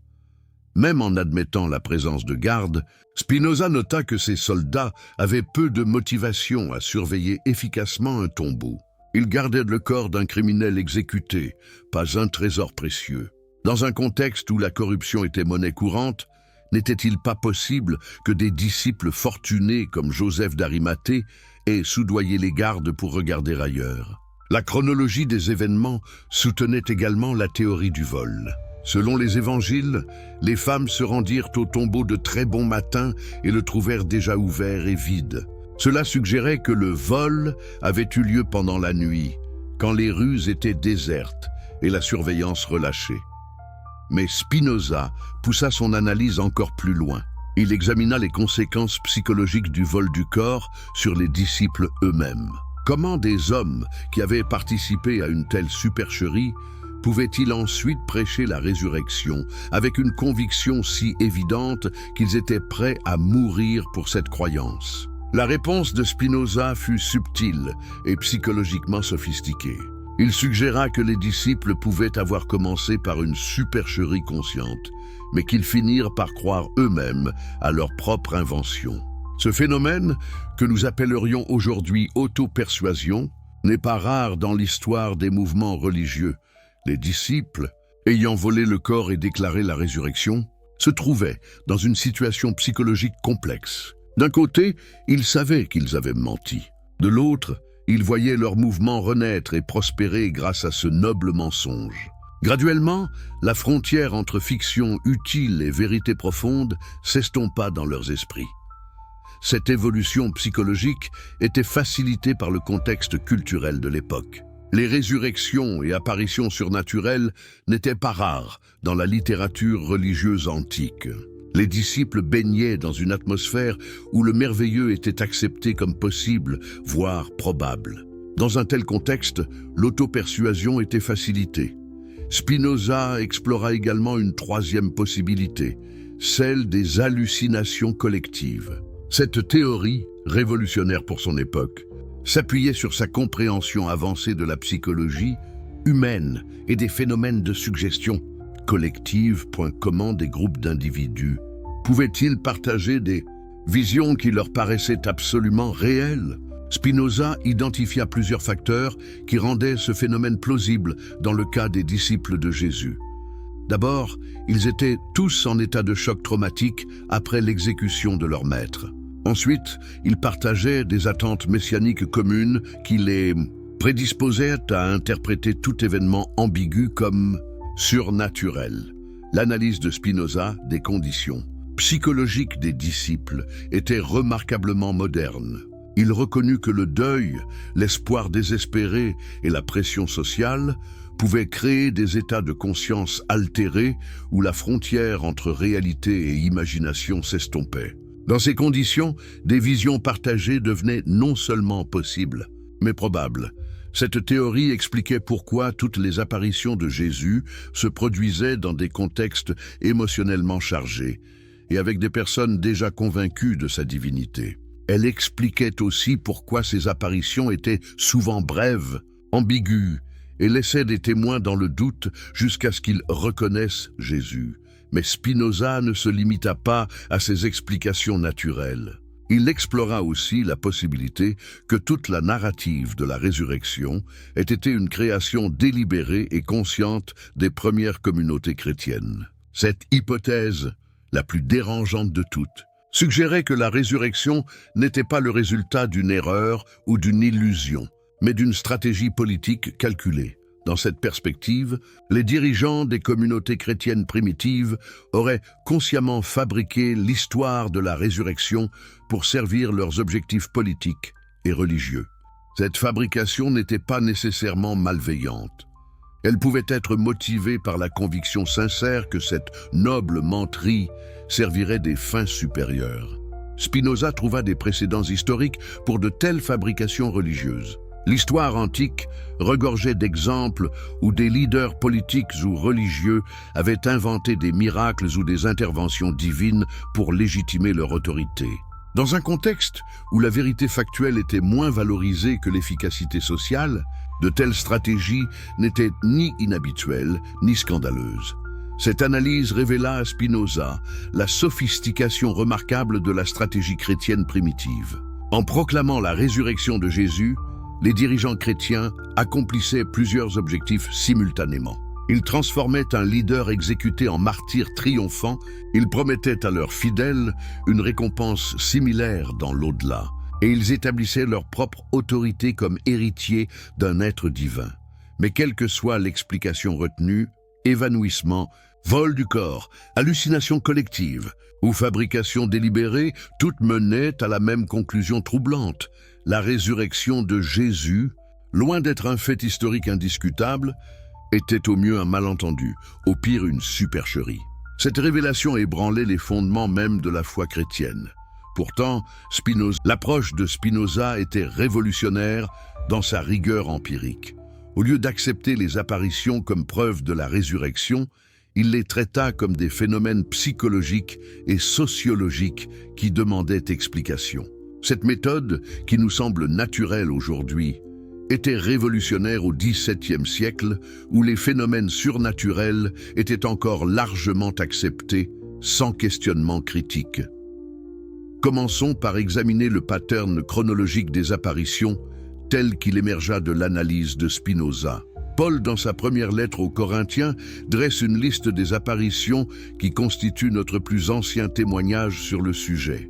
Même en admettant la présence de gardes, Spinoza nota que ces soldats avaient peu de motivation à surveiller efficacement un tombeau. Ils gardaient le corps d'un criminel exécuté, pas un trésor précieux. Dans un contexte où la corruption était monnaie courante, n'était-il pas possible que des disciples fortunés comme Joseph d'Arimathée aient soudoyé les gardes pour regarder ailleurs? La chronologie des événements soutenait également la théorie du vol. Selon les évangiles, les femmes se rendirent au tombeau de très bon matin et le trouvèrent déjà ouvert et vide. Cela suggérait que le vol avait eu lieu pendant la nuit, quand les rues étaient désertes et la surveillance relâchée. Mais Spinoza poussa son analyse encore plus loin. Il examina les conséquences psychologiques du vol du corps sur les disciples eux-mêmes. Comment des hommes qui avaient participé à une telle supercherie pouvaient-ils ensuite prêcher la résurrection avec une conviction si évidente qu'ils étaient prêts à mourir pour cette croyance? La réponse de Spinoza fut subtile et psychologiquement sophistiquée. Il suggéra que les disciples pouvaient avoir commencé par une supercherie consciente, mais qu'ils finirent par croire eux-mêmes à leur propre invention. Ce phénomène, que nous appellerions aujourd'hui auto-persuasion, n'est pas rare dans l'histoire des mouvements religieux. Les disciples, ayant volé le corps et déclaré la résurrection, se trouvaient dans une situation psychologique complexe. D'un côté, ils savaient qu'ils avaient menti. De l'autre, ils voyaient leur mouvement renaître et prospérer grâce à ce noble mensonge. Graduellement, la frontière entre fiction utile et vérité profonde s'estompa dans leurs esprits. Cette évolution psychologique était facilitée par le contexte culturel de l'époque. Les résurrections et apparitions surnaturelles n'étaient pas rares dans la littérature religieuse antique. Les disciples baignaient dans une atmosphère où le merveilleux était accepté comme possible, voire probable. Dans un tel contexte, l'auto-persuasion était facilitée. Spinoza explora également une troisième possibilité, celle des hallucinations collectives. Cette théorie, révolutionnaire pour son époque, s'appuyait sur sa compréhension avancée de la psychologie humaine et des phénomènes de suggestion collective. Comment des groupes d'individus pouvaient-ils partager des visions qui leur paraissaient absolument réelles? Spinoza identifia plusieurs facteurs qui rendaient ce phénomène plausible dans le cas des disciples de Jésus. D'abord, ils étaient tous en état de choc traumatique après l'exécution de leur maître. Ensuite, ils partageaient des attentes messianiques communes qui les prédisposaient à interpréter tout événement ambigu comme surnaturel. L'analyse de Spinoza des conditions psychologiques des disciples était remarquablement moderne. Il reconnut que le deuil, l'espoir désespéré et la pression sociale pouvaient créer des états de conscience altérés où la frontière entre réalité et imagination s'estompait. Dans ces conditions, des visions partagées devenaient non seulement possibles, mais probables. Cette théorie expliquait pourquoi toutes les apparitions de Jésus se produisaient dans des contextes émotionnellement chargés et avec des personnes déjà convaincues de sa divinité. Elle expliquait aussi pourquoi ces apparitions étaient souvent brèves, ambiguës et laissaient des témoins dans le doute jusqu'à ce qu'ils reconnaissent Jésus. Mais Spinoza ne se limita pas à ces explications naturelles. Il explora aussi la possibilité que toute la narrative de la résurrection ait été une création délibérée et consciente des premières communautés chrétiennes. Cette hypothèse, la plus dérangeante de toutes, suggérait que la résurrection n'était pas le résultat d'une erreur ou d'une illusion, mais d'une stratégie politique calculée. Dans cette perspective, les dirigeants des communautés chrétiennes primitives auraient consciemment fabriqué l'histoire de la résurrection pour servir leurs objectifs politiques et religieux. Cette fabrication n'était pas nécessairement malveillante. Elle pouvait être motivée par la conviction sincère que cette noble menterie servirait des fins supérieures. Spinoza trouva des précédents historiques pour de telles fabrications religieuses. L'histoire antique regorgeait d'exemples où des leaders politiques ou religieux avaient inventé des miracles ou des interventions divines pour légitimer leur autorité. Dans un contexte où la vérité factuelle était moins valorisée que l'efficacité sociale, de telles stratégies n'étaient ni inhabituelles ni scandaleuses. Cette analyse révéla à Spinoza la sophistication remarquable de la stratégie chrétienne primitive. En proclamant la résurrection de Jésus, les dirigeants chrétiens accomplissaient plusieurs objectifs simultanément. Ils transformaient un leader exécuté en martyr triomphant, ils promettaient à leurs fidèles une récompense similaire dans l'au-delà, et ils établissaient leur propre autorité comme héritiers d'un être divin. Mais quelle que soit l'explication retenue, évanouissement, vol du corps, hallucination collective ou fabrication délibérée, toutes menaient à la même conclusion troublante. La résurrection de Jésus, loin d'être un fait historique indiscutable, était au mieux un malentendu, au pire une supercherie. Cette révélation ébranlait les fondements même de la foi chrétienne. Pourtant, l'approche de Spinoza était révolutionnaire dans sa rigueur empirique. Au lieu d'accepter les apparitions comme preuve de la résurrection, il les traita comme des phénomènes psychologiques et sociologiques qui demandaient explication. Cette méthode, qui nous semble naturelle aujourd'hui, était révolutionnaire au XVIIe siècle, où les phénomènes surnaturels étaient encore largement acceptés, sans questionnement critique. Commençons par examiner le pattern chronologique des apparitions, tel qu'il émergea de l'analyse de Spinoza. Paul, dans sa première lettre aux Corinthiens, dresse une liste des apparitions qui constituent notre plus ancien témoignage sur le sujet.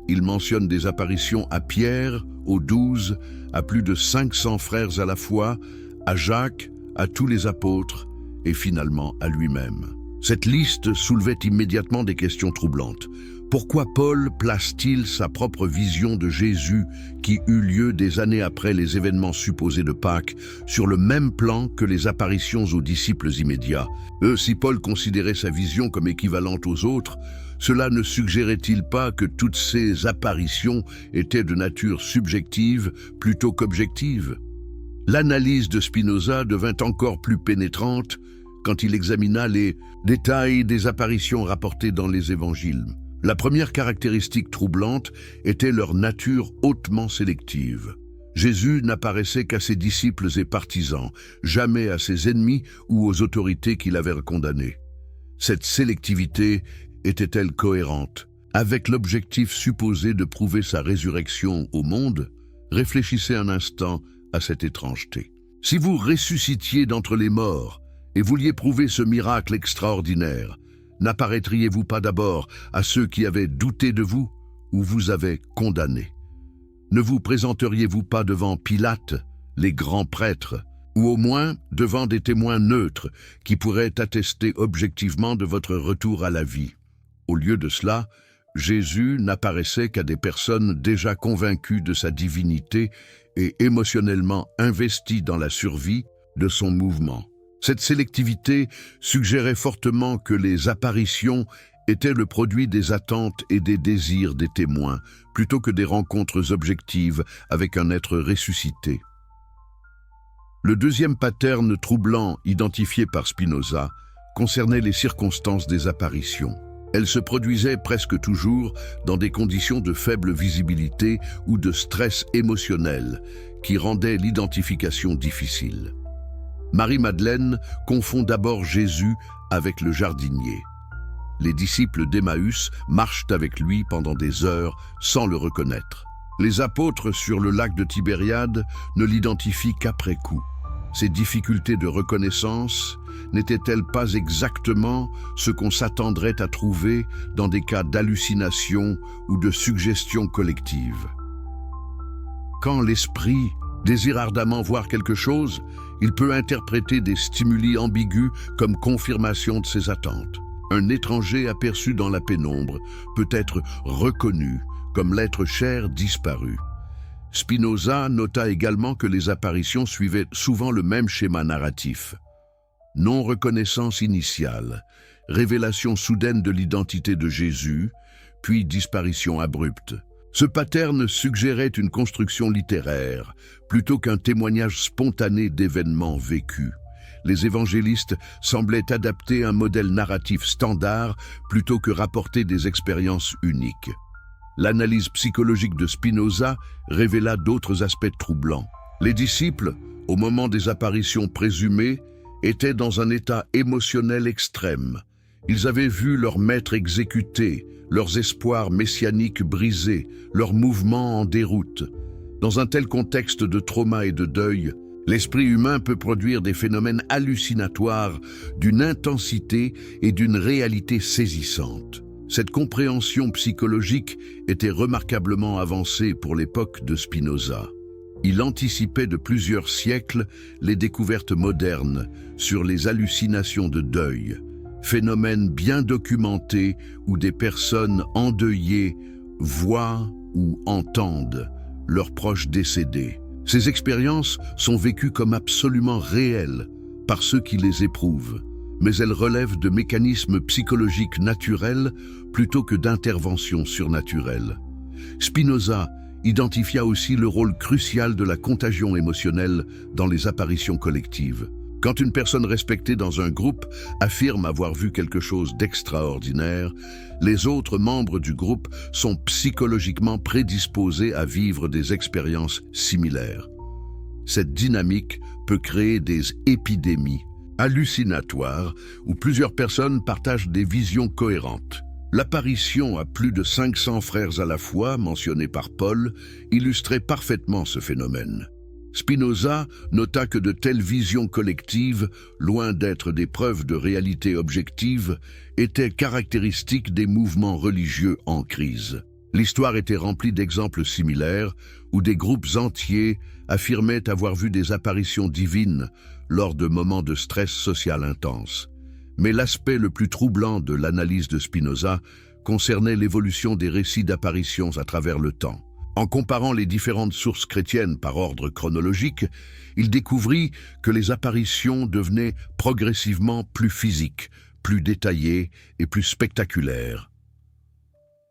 Il mentionne des apparitions à Pierre, aux 12, à plus de 500 frères à la fois, à Jacques, à tous les apôtres et finalement à lui-même. Cette liste soulevait immédiatement des questions troublantes. Pourquoi Paul place-t-il sa propre vision de Jésus, qui eut lieu des années après les événements supposés de Pâques, sur le même plan que les apparitions aux disciples immédiats? Si Paul considérait sa vision comme équivalente aux autres, cela ne suggérait-il pas que toutes ces apparitions étaient de nature subjective plutôt qu'objective? L'analyse de Spinoza devint encore plus pénétrante quand il examina les détails des apparitions rapportées dans les évangiles. La première caractéristique troublante était leur nature hautement sélective. Jésus n'apparaissait qu'à ses disciples et partisans, jamais à ses ennemis ou aux autorités qui l'avaient condamné. Cette sélectivité était-elle cohérente avec l'objectif supposé de prouver sa résurrection au monde? Réfléchissez un instant à cette étrangeté. Si vous ressuscitiez d'entre les morts et vouliez prouver ce miracle extraordinaire, n'apparaîtriez-vous pas d'abord à ceux qui avaient douté de vous ou vous avaient condamné? Ne vous présenteriez-vous pas devant Pilate, les grands prêtres, ou au moins devant des témoins neutres qui pourraient attester objectivement de votre retour à la vie? Au lieu de cela, Jésus n'apparaissait qu'à des personnes déjà convaincues de sa divinité et émotionnellement investies dans la survie de son mouvement. Cette sélectivité suggérait fortement que les apparitions étaient le produit des attentes et des désirs des témoins, plutôt que des rencontres objectives avec un être ressuscité. Le deuxième pattern troublant identifié par Spinoza concernait les circonstances des apparitions. Elles se produisaient presque toujours dans des conditions de faible visibilité ou de stress émotionnel qui rendaient l'identification difficile. Marie-Madeleine confond d'abord Jésus avec le jardinier. Les disciples d'Emmaüs marchent avec lui pendant des heures sans le reconnaître. Les apôtres sur le lac de Tibériade ne l'identifient qu'après coup. Ces difficultés de reconnaissance n'étaient-elles pas exactement ce qu'on s'attendrait à trouver dans des cas d'hallucination ou de suggestion collective? Quand l'esprit désire ardemment voir quelque chose, il peut interpréter des stimuli ambigus comme confirmation de ses attentes. Un étranger aperçu dans la pénombre peut être reconnu comme l'être cher disparu. Spinoza nota également que les apparitions suivaient souvent le même schéma narratif. Non-reconnaissance initiale, révélation soudaine de l'identité de Jésus, puis disparition abrupte. Ce pattern suggérait une construction littéraire, plutôt qu'un témoignage spontané d'événements vécus. Les évangélistes semblaient adapter un modèle narratif standard plutôt que rapporter des expériences uniques. L'analyse psychologique de Spinoza révéla d'autres aspects troublants. Les disciples, au moment des apparitions présumées, étaient dans un état émotionnel extrême. Ils avaient vu leur maître exécuté, leurs espoirs messianiques brisés, leurs mouvements en déroute. Dans un tel contexte de trauma et de deuil, l'esprit humain peut produire des phénomènes hallucinatoires d'une intensité et d'une réalité saisissante. Cette compréhension psychologique était remarquablement avancée pour l'époque de Spinoza. Il anticipait de plusieurs siècles les découvertes modernes sur les hallucinations de deuil, phénomène bien documenté où des personnes endeuillées voient ou entendent leurs proches décédés. Ces expériences sont vécues comme absolument réelles par ceux qui les éprouvent, mais elles relèvent de mécanismes psychologiques naturels plutôt que d'interventions surnaturelles. Spinoza identifia aussi le rôle crucial de la contagion émotionnelle dans les apparitions collectives. Quand une personne respectée dans un groupe affirme avoir vu quelque chose d'extraordinaire, les autres membres du groupe sont psychologiquement prédisposés à vivre des expériences similaires. Cette dynamique peut créer des épidémies hallucinatoires où plusieurs personnes partagent des visions cohérentes. L'apparition à plus de 500 frères à la fois, mentionnée par Paul, illustrait parfaitement ce phénomène. Spinoza nota que de telles visions collectives, loin d'être des preuves de réalité objective, étaient caractéristiques des mouvements religieux en crise. L'histoire était remplie d'exemples similaires où des groupes entiers affirmaient avoir vu des apparitions divines lors de moments de stress social intense. Mais l'aspect le plus troublant de l'analyse de Spinoza concernait l'évolution des récits d'apparitions à travers le temps. En comparant les différentes sources chrétiennes par ordre chronologique, il découvrit que les apparitions devenaient progressivement plus physiques, plus détaillées et plus spectaculaires.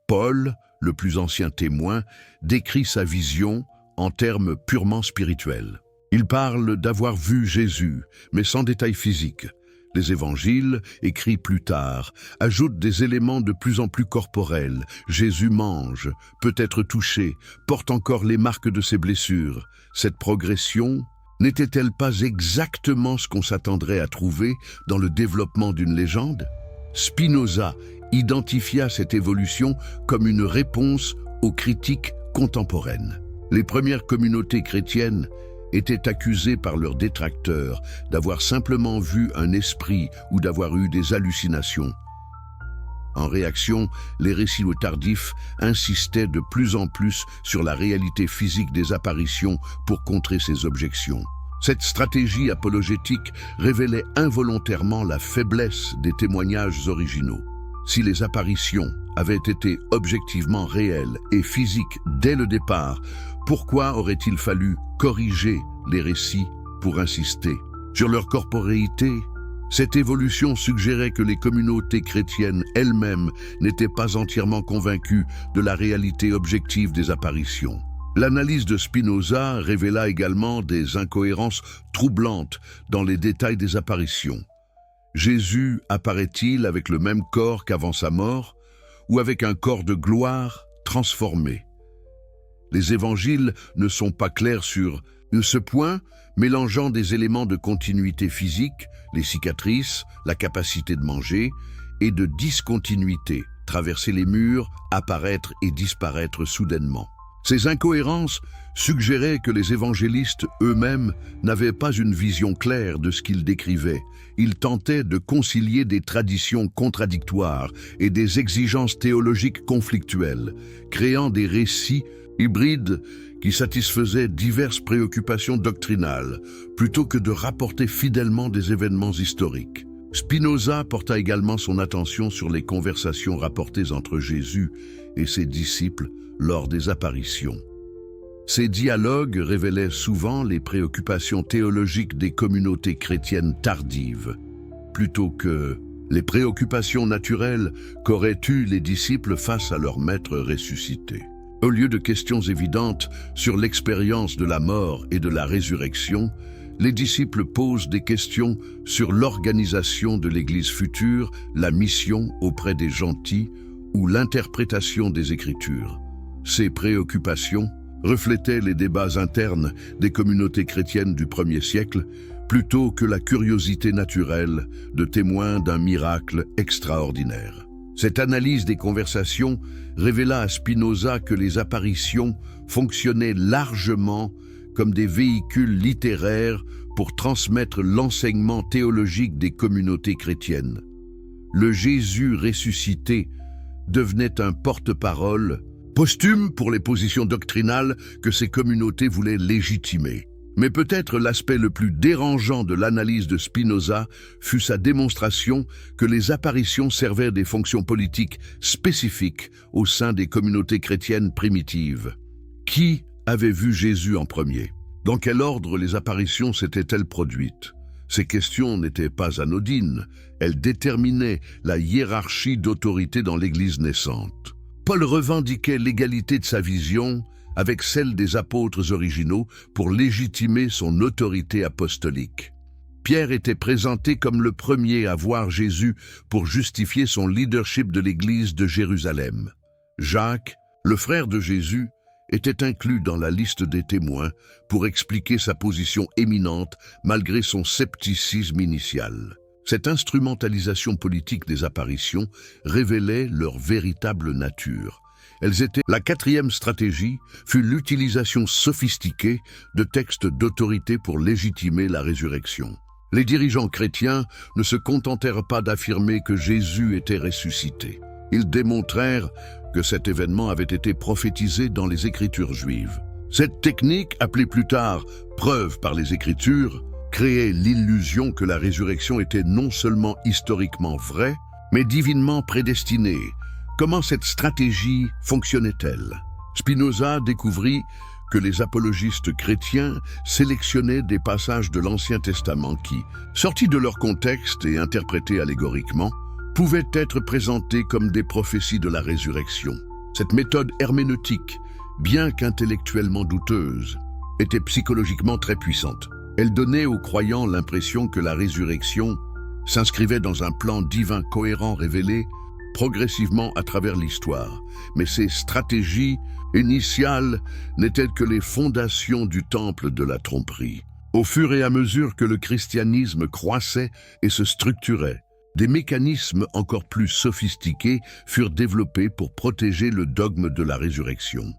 Paul, le plus ancien témoin, décrit sa vision en termes purement spirituels. Il parle d'avoir vu Jésus, mais sans détails physiques. Les évangiles, écrits plus tard, ajoutent des éléments de plus en plus corporels. Jésus mange, peut être touché, porte encore les marques de ses blessures. Cette progression n'était-elle pas exactement ce qu'on s'attendrait à trouver dans le développement d'une légende? Spinoza identifia cette évolution comme une réponse aux critiques contemporaines. Les premières communautés chrétiennes étaient accusés par leurs détracteurs d'avoir simplement vu un esprit ou d'avoir eu des hallucinations. En réaction, les récits tardifs insistaient de plus en plus sur la réalité physique des apparitions pour contrer ces objections. Cette stratégie apologétique révélait involontairement la faiblesse des témoignages originaux. Si les apparitions avaient été objectivement réelles et physiques dès le départ, pourquoi aurait-il fallu corriger les récits pour insister sur leur corporéité? Cette évolution suggérait que les communautés chrétiennes elles-mêmes n'étaient pas entièrement convaincues de la réalité objective des apparitions. L'analyse de Spinoza révéla également des incohérences troublantes dans les détails des apparitions. Jésus apparaît-il avec le même corps qu'avant sa mort ou avec un corps de gloire transformé? Les évangiles ne sont pas clairs sur ce point, mélangeant des éléments de continuité physique, les cicatrices, la capacité de manger, et de discontinuité, traverser les murs, apparaître et disparaître soudainement. Ces incohérences suggéraient que les évangélistes eux-mêmes n'avaient pas une vision claire de ce qu'ils décrivaient. Ils tentaient de concilier des traditions contradictoires et des exigences théologiques conflictuelles, créant des récits hybrides qui satisfaisaient diverses préoccupations doctrinales, plutôt que de rapporter fidèlement des événements historiques. Spinoza porta également son attention sur les conversations rapportées entre Jésus et ses disciples lors des apparitions. Ces dialogues révélaient souvent les préoccupations théologiques des communautés chrétiennes tardives, plutôt que les préoccupations naturelles qu'auraient eues les disciples face à leur maître ressuscité. Au lieu de questions évidentes sur l'expérience de la mort et de la résurrection, les disciples posent des questions sur l'organisation de l'Église future, la mission auprès des gentils ou l'interprétation des Écritures. Ces préoccupations reflétaient les débats internes des communautés chrétiennes du 1er siècle, plutôt que la curiosité naturelle de témoins d'un miracle extraordinaire. Cette analyse des conversations révéla à Spinoza que les apparitions fonctionnaient largement comme des véhicules littéraires pour transmettre l'enseignement théologique des communautés chrétiennes. Le Jésus ressuscité devenait un porte-parole posthume pour les positions doctrinales que ces communautés voulaient légitimer. Mais peut-être l'aspect le plus dérangeant de l'analyse de Spinoza fut sa démonstration que les apparitions servaient des fonctions politiques spécifiques au sein des communautés chrétiennes primitives. Qui avait vu Jésus en premier? Dans quel ordre les apparitions s'étaient-elles produites? Ces questions n'étaient pas anodines, elles déterminaient la hiérarchie d'autorité dans l'Église naissante. Paul revendiquait l'égalité de sa vision avec celle des apôtres originaux pour légitimer son autorité apostolique. Pierre était présenté comme le premier à voir Jésus pour justifier son leadership de l'Église de Jérusalem. Jacques, le frère de Jésus, était inclus dans la liste des témoins pour expliquer sa position éminente malgré son scepticisme initial. Cette instrumentalisation politique des apparitions révélait leur véritable nature. La quatrième stratégie fut l'utilisation sophistiquée de textes d'autorité pour légitimer la résurrection. Les dirigeants chrétiens ne se contentèrent pas d'affirmer que Jésus était ressuscité. Ils démontrèrent que cet événement avait été prophétisé dans les Écritures juives. Cette technique, appelée plus tard « preuve par les Écritures », créait l'illusion que la résurrection était non seulement historiquement vraie, mais divinement prédestinée. Comment cette stratégie fonctionnait-elle? Spinoza découvrit que les apologistes chrétiens sélectionnaient des passages de l'Ancien Testament qui, sortis de leur contexte et interprétés allégoriquement, pouvaient être présentés comme des prophéties de la résurrection. Cette méthode herméneutique, bien qu'intellectuellement douteuse, était psychologiquement très puissante. Elle donnait aux croyants l'impression que la résurrection s'inscrivait dans un plan divin cohérent révélé progressivement à travers l'histoire. Mais ces stratégies initiales n'étaient que les fondations du temple de la tromperie. Au fur et à mesure que le christianisme croissait et se structurait, des mécanismes encore plus sophistiqués furent développés pour protéger le dogme de la résurrection.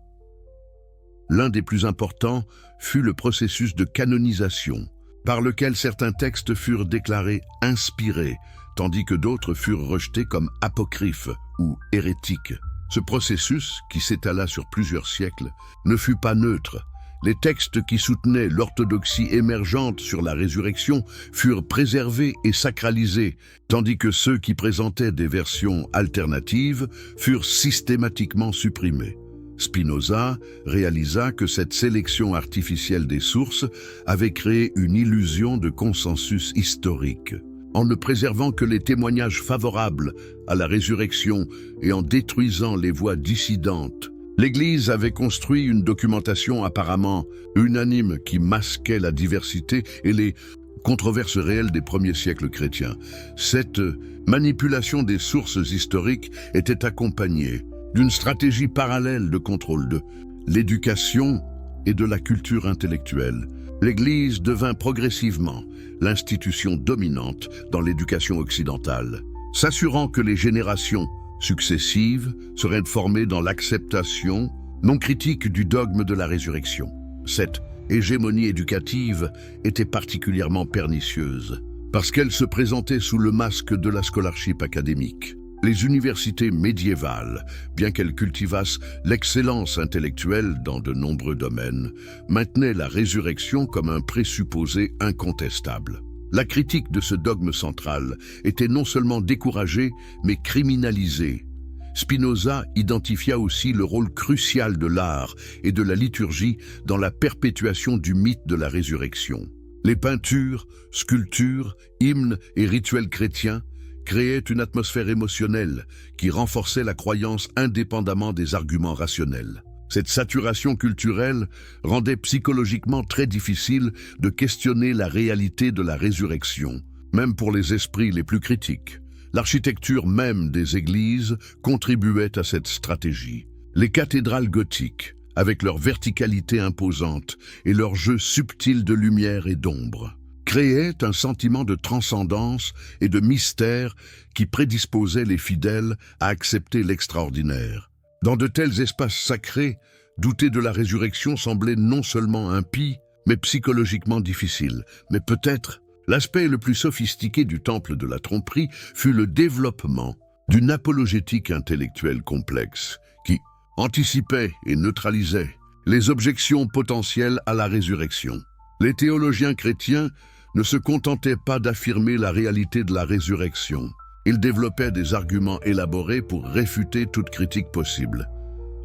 L'un des plus importants fut le processus de canonisation, par lequel certains textes furent déclarés inspirés, tandis que d'autres furent rejetés comme apocryphes ou hérétiques. Ce processus, qui s'étala sur plusieurs siècles, ne fut pas neutre. Les textes qui soutenaient l'orthodoxie émergente sur la résurrection furent préservés et sacralisés, tandis que ceux qui présentaient des versions alternatives furent systématiquement supprimés. Spinoza réalisa que cette sélection artificielle des sources avait créé une illusion de consensus historique. En ne préservant que les témoignages favorables à la résurrection et en détruisant les voix dissidentes, l'Église avait construit une documentation apparemment unanime qui masquait la diversité et les controverses réelles des premiers siècles chrétiens. Cette manipulation des sources historiques était accompagnée d'une stratégie parallèle de contrôle de l'éducation et de la culture intellectuelle. L'Église devint progressivement l'institution dominante dans l'éducation occidentale, s'assurant que les générations successives seraient formées dans l'acceptation non critique du dogme de la résurrection. Cette hégémonie éducative était particulièrement pernicieuse parce qu'elle se présentait sous le masque de la scholarship académique. Les universités médiévales, bien qu'elles cultivassent l'excellence intellectuelle dans de nombreux domaines, maintenaient la résurrection comme un présupposé incontestable. La critique de ce dogme central était non seulement découragée, mais criminalisée. Spinoza identifia aussi le rôle crucial de l'art et de la liturgie dans la perpétuation du mythe de la résurrection. Les peintures, sculptures, hymnes et rituels chrétiens créait une atmosphère émotionnelle qui renforçait la croyance indépendamment des arguments rationnels. Cette saturation culturelle rendait psychologiquement très difficile de questionner la réalité de la résurrection, même pour les esprits les plus critiques. L'architecture même des églises contribuait à cette stratégie. Les cathédrales gothiques, avec leur verticalité imposante et leur jeu subtil de lumière et d'ombre, créait un sentiment de transcendance et de mystère qui prédisposait les fidèles à accepter l'extraordinaire. Dans de tels espaces sacrés, douter de la résurrection semblait non seulement impie, mais psychologiquement difficile. Mais peut-être, l'aspect le plus sophistiqué du temple de la tromperie fut le développement d'une apologétique intellectuelle complexe qui anticipait et neutralisait les objections potentielles à la résurrection. Les théologiens chrétiens ne se contentaient pas d'affirmer la réalité de la résurrection. Ils développaient des arguments élaborés pour réfuter toute critique possible.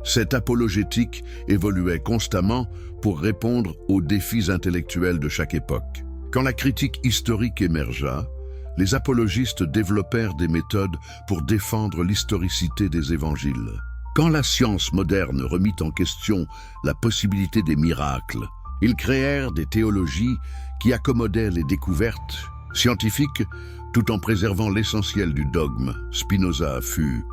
Cette apologétique évoluait constamment pour répondre aux défis intellectuels de chaque époque. Quand la critique historique émergea, les apologistes développèrent des méthodes pour défendre l'historicité des évangiles. Quand la science moderne remit en question la possibilité des miracles, ils créèrent des théologies qui accommodaient les découvertes scientifiques tout en préservant l'essentiel du dogme. Spinoza fut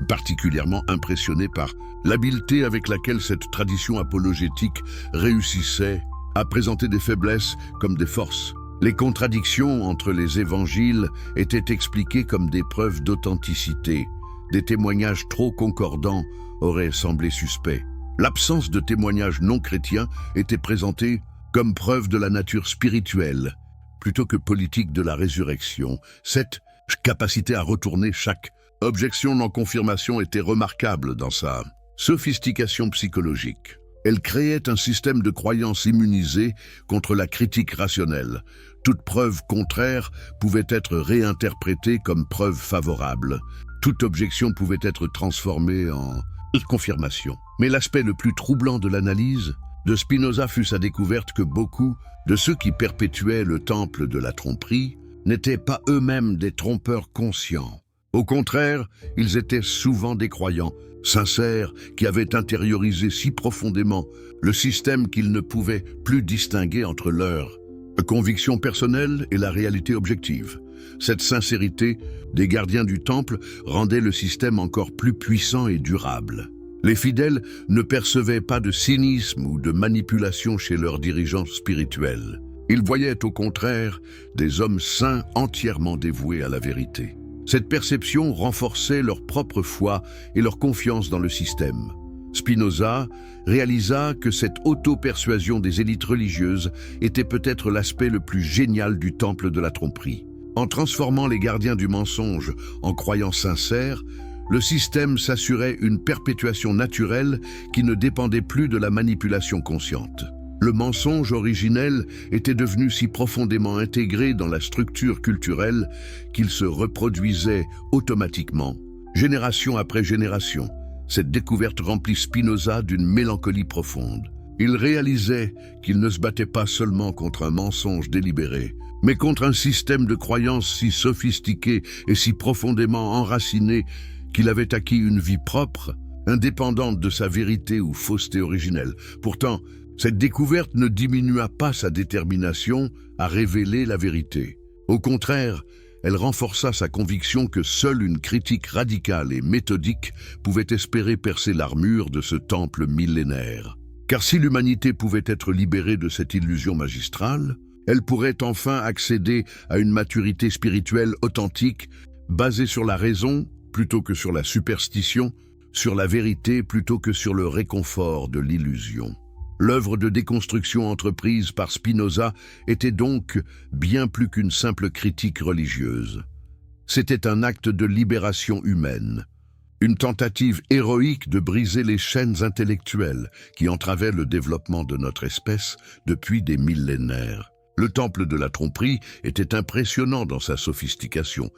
particulièrement impressionné par l'habileté avec laquelle cette tradition apologétique réussissait à présenter des faiblesses comme des forces. Les contradictions entre les évangiles étaient expliquées comme des preuves d'authenticité. Des témoignages trop concordants auraient semblé suspects. L'absence de témoignages non chrétiens était présentée comme preuve de la nature spirituelle, plutôt que politique de la résurrection. Cette capacité à retourner chaque objection non confirmation était remarquable dans sa sophistication psychologique. Elle créait un système de croyance immunisé contre la critique rationnelle. Toute preuve contraire pouvait être réinterprétée comme preuve favorable. Toute objection pouvait être transformée en confirmation. Mais l'aspect le plus troublant de l'analyse de Spinoza fut sa découverte que beaucoup de ceux qui perpétuaient le temple de la tromperie n'étaient pas eux-mêmes des trompeurs conscients. Au contraire, ils étaient souvent des croyants sincères qui avaient intériorisé si profondément le système qu'ils ne pouvaient plus distinguer entre leur conviction personnelle et la réalité objective. Cette sincérité des gardiens du temple rendait le système encore plus puissant et durable. Les fidèles ne percevaient pas de cynisme ou de manipulation chez leurs dirigeants spirituels. Ils voyaient au contraire des hommes saints entièrement dévoués à la vérité. Cette perception renforçait leur propre foi et leur confiance dans le système. Spinoza réalisa que cette auto-persuasion des élites religieuses était peut-être l'aspect le plus génial du temple de la tromperie. En transformant les gardiens du mensonge en croyants sincères, le système s'assurait une perpétuation naturelle qui ne dépendait plus de la manipulation consciente. Le mensonge originel était devenu si profondément intégré dans la structure culturelle qu'il se reproduisait automatiquement, génération après génération. Cette découverte remplit Spinoza d'une mélancolie profonde. Il réalisait qu'il ne se battait pas seulement contre un mensonge délibéré, mais contre un système de croyances si sophistiqué et si profondément enraciné qu'il avait acquis une vie propre, indépendante de sa vérité ou fausseté originelle. Pourtant, cette découverte ne diminua pas sa détermination à révéler la vérité. Au contraire, elle renforça sa conviction que seule une critique radicale et méthodique pouvait espérer percer l'armure de ce temple millénaire. Car si l'humanité pouvait être libérée de cette illusion magistrale, elle pourrait enfin accéder à une maturité spirituelle authentique, basée sur la raison plutôt que sur la superstition, sur la vérité plutôt que sur le réconfort de l'illusion. L'œuvre de déconstruction entreprise par Spinoza était donc bien plus qu'une simple critique religieuse. C'était un acte de libération humaine, une tentative héroïque de briser les chaînes intellectuelles qui entravaient le développement de notre espèce depuis des millénaires. Le temple de la tromperie était impressionnant dans sa sophistication,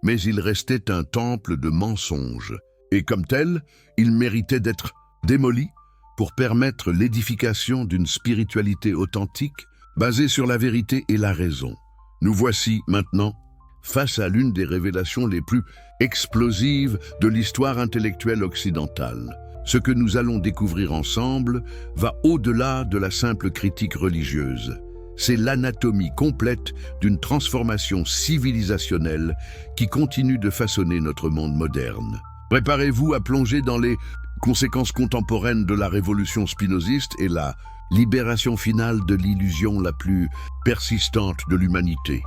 mais il restait un temple de mensonges, et comme tel, il méritait d'être démoli pour permettre l'édification d'une spiritualité authentique basée sur la vérité et la raison. Nous voici maintenant face à l'une des révélations les plus explosives de l'histoire intellectuelle occidentale. Ce que nous allons découvrir ensemble va au-delà de la simple critique religieuse. C'est l'anatomie complète d'une transformation civilisationnelle qui continue de façonner notre monde moderne. Préparez-vous à plonger dans les conséquences contemporaines de la révolution spinoziste et la libération finale de l'illusion la plus persistante de l'humanité.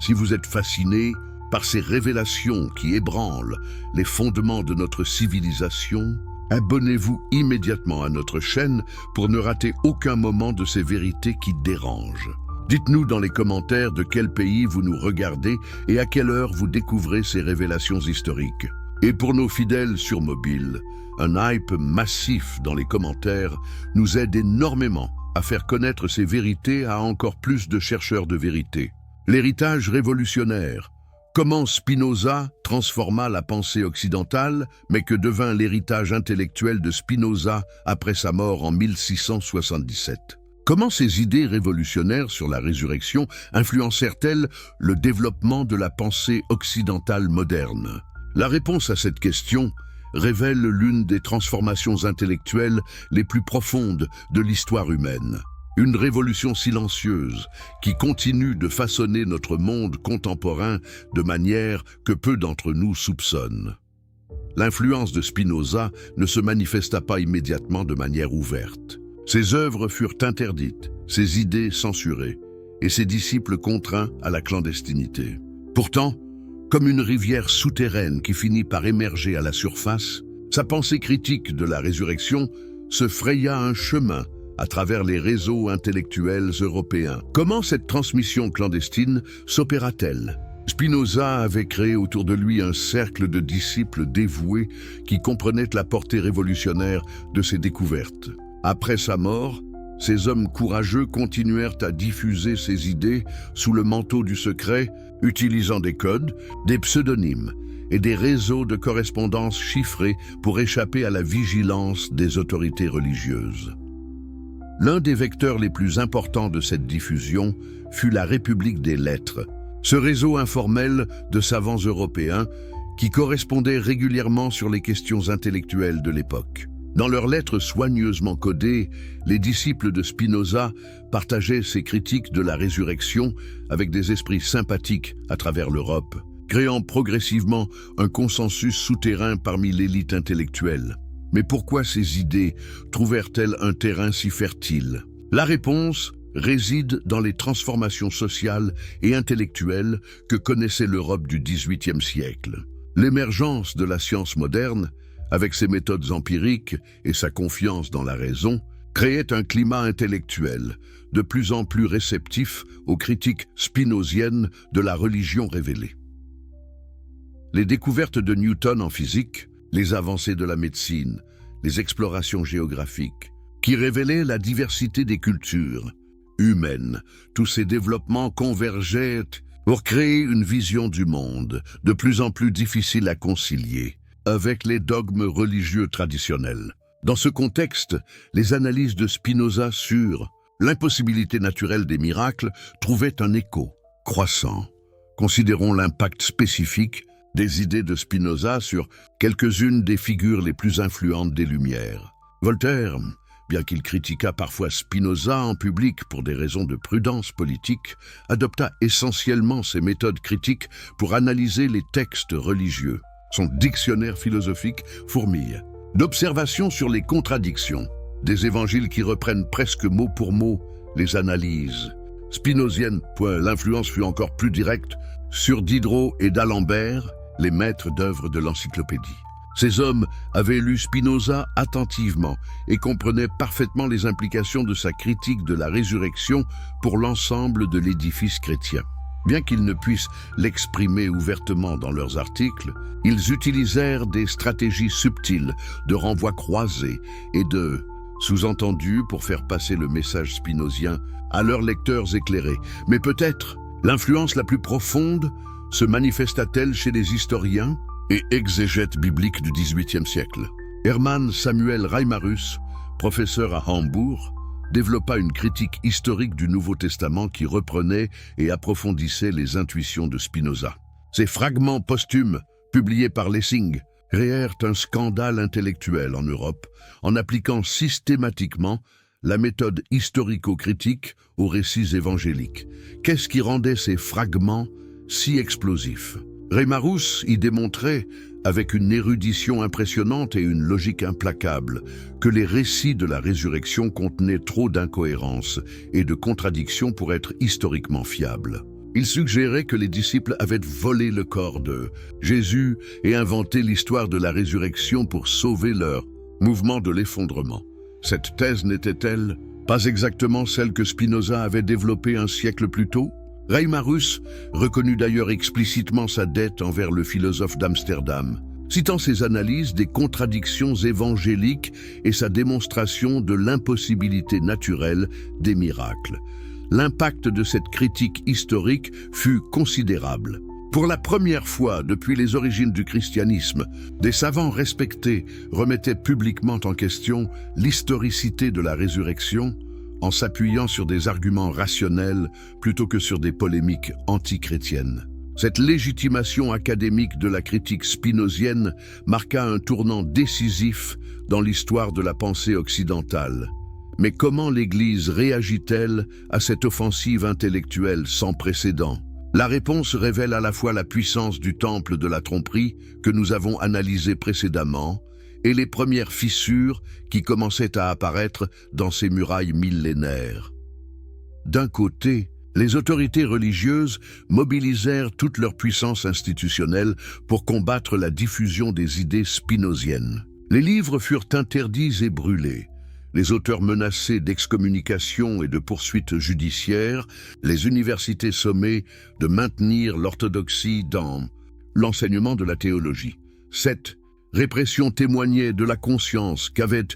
Si vous êtes fasciné par ces révélations qui ébranlent les fondements de notre civilisation, abonnez-vous immédiatement à notre chaîne pour ne rater aucun moment de ces vérités qui dérangent. Dites-nous dans les commentaires de quel pays vous nous regardez et à quelle heure vous découvrez ces révélations historiques. Et pour nos fidèles sur mobile, un hype massif dans les commentaires nous aide énormément à faire connaître ces vérités à encore plus de chercheurs de vérité. L'héritage révolutionnaire. Comment Spinoza transforma la pensée occidentale, mais que devint l'héritage intellectuel de Spinoza après sa mort en 1677. Comment ces idées révolutionnaires sur la résurrection influencèrent-elles le développement de la pensée occidentale moderne? La réponse à cette question révèle l'une des transformations intellectuelles les plus profondes de l'histoire humaine. Une révolution silencieuse qui continue de façonner notre monde contemporain de manière que peu d'entre nous soupçonnent. L'influence de Spinoza ne se manifesta pas immédiatement de manière ouverte. Ses œuvres furent interdites, ses idées censurées, et ses disciples contraints à la clandestinité. Pourtant, comme une rivière souterraine qui finit par émerger à la surface, sa pensée critique de la résurrection se fraya un chemin à travers les réseaux intellectuels européens. Comment cette transmission clandestine s'opéra-t-elle? Spinoza avait créé autour de lui un cercle de disciples dévoués qui comprenaient la portée révolutionnaire de ses découvertes. Après sa mort, ces hommes courageux continuèrent à diffuser ses idées sous le manteau du secret, utilisant des codes, des pseudonymes et des réseaux de correspondance chiffrés pour échapper à la vigilance des autorités religieuses. L'un des vecteurs les plus importants de cette diffusion fut la République des Lettres, ce réseau informel de savants européens qui correspondaient régulièrement sur les questions intellectuelles de l'époque. Dans leurs lettres soigneusement codées, les disciples de Spinoza partageaient ses critiques de la résurrection avec des esprits sympathiques à travers l'Europe, créant progressivement un consensus souterrain parmi l'élite intellectuelle. Mais pourquoi ces idées trouvèrent-elles un terrain si fertile? La réponse réside dans les transformations sociales et intellectuelles que connaissait l'Europe du XVIIIe siècle. L'émergence de la science moderne, avec ses méthodes empiriques et sa confiance dans la raison, créait un climat intellectuel de plus en plus réceptif aux critiques spinoziennes de la religion révélée. Les découvertes de Newton en physique, les avancées de la médecine, les explorations géographiques, qui révélaient la diversité des cultures humaines, tous ces développements convergeaient pour créer une vision du monde de plus en plus difficile à concilier avec les dogmes religieux traditionnels. Dans ce contexte, les analyses de Spinoza sur l'impossibilité naturelle des miracles trouvaient un écho croissant. Considérons l'impact spécifique des idées de Spinoza sur quelques-unes des figures les plus influentes des Lumières. Voltaire, bien qu'il critiqua parfois Spinoza en public pour des raisons de prudence politique, adopta essentiellement ses méthodes critiques pour analyser les textes religieux. Son dictionnaire philosophique fourmille d'observations sur les contradictions, des évangiles qui reprennent presque mot pour mot les analyses spinoziennes. L'influence fut encore plus directe sur Diderot et d'Alembert, les maîtres d'œuvre de l'encyclopédie. Ces hommes avaient lu Spinoza attentivement et comprenaient parfaitement les implications de sa critique de la résurrection pour l'ensemble de l'édifice chrétien. Bien qu'ils ne puissent l'exprimer ouvertement dans leurs articles, ils utilisèrent des stratégies subtiles de renvoi croisés et de sous-entendus pour faire passer le message spinozien à leurs lecteurs éclairés. Mais peut-être l'influence la plus profonde se manifesta-t-elle chez les historiens et exégètes bibliques du XVIIIe siècle. Hermann Samuel Reimarus, professeur à Hambourg, développa une critique historique du Nouveau Testament qui reprenait et approfondissait les intuitions de Spinoza. Ces fragments posthumes, publiés par Lessing, créèrent un scandale intellectuel en Europe en appliquant systématiquement la méthode historico-critique aux récits évangéliques. Qu'est-ce qui rendait ces fragments si explosifs? Reimarus y démontrait, avec une érudition impressionnante et une logique implacable, que les récits de la résurrection contenaient trop d'incohérences et de contradictions pour être historiquement fiables. Il suggérait que les disciples avaient volé le corps de Jésus et inventé l'histoire de la résurrection pour sauver leur mouvement de l'effondrement. Cette thèse n'était-elle pas exactement celle que Spinoza avait développée un siècle plus tôt? Reimarus reconnut d'ailleurs explicitement sa dette envers le philosophe d'Amsterdam, citant ses analyses des contradictions évangéliques et sa démonstration de l'impossibilité naturelle des miracles. L'impact de cette critique historique fut considérable. Pour la première fois depuis les origines du christianisme, des savants respectés remettaient publiquement en question l'historicité de la résurrection, en s'appuyant sur des arguments rationnels plutôt que sur des polémiques antichrétiennes. Cette légitimation académique de la critique spinozienne marqua un tournant décisif dans l'histoire de la pensée occidentale. Mais comment l'Église réagit-elle à cette offensive intellectuelle sans précédent? La réponse révèle à la fois la puissance du temple de la tromperie que nous avons analysé précédemment et les premières fissures qui commençaient à apparaître dans ces murailles millénaires. D'un côté, les autorités religieuses mobilisèrent toute leur puissance institutionnelle pour combattre la diffusion des idées spinoziennes. Les livres furent interdits et brûlés. Les auteurs menacés d'excommunication et de poursuites judiciaires, les universités sommées de maintenir l'orthodoxie dans l'enseignement de la théologie. Cette répression témoignait de la conscience qu'avaient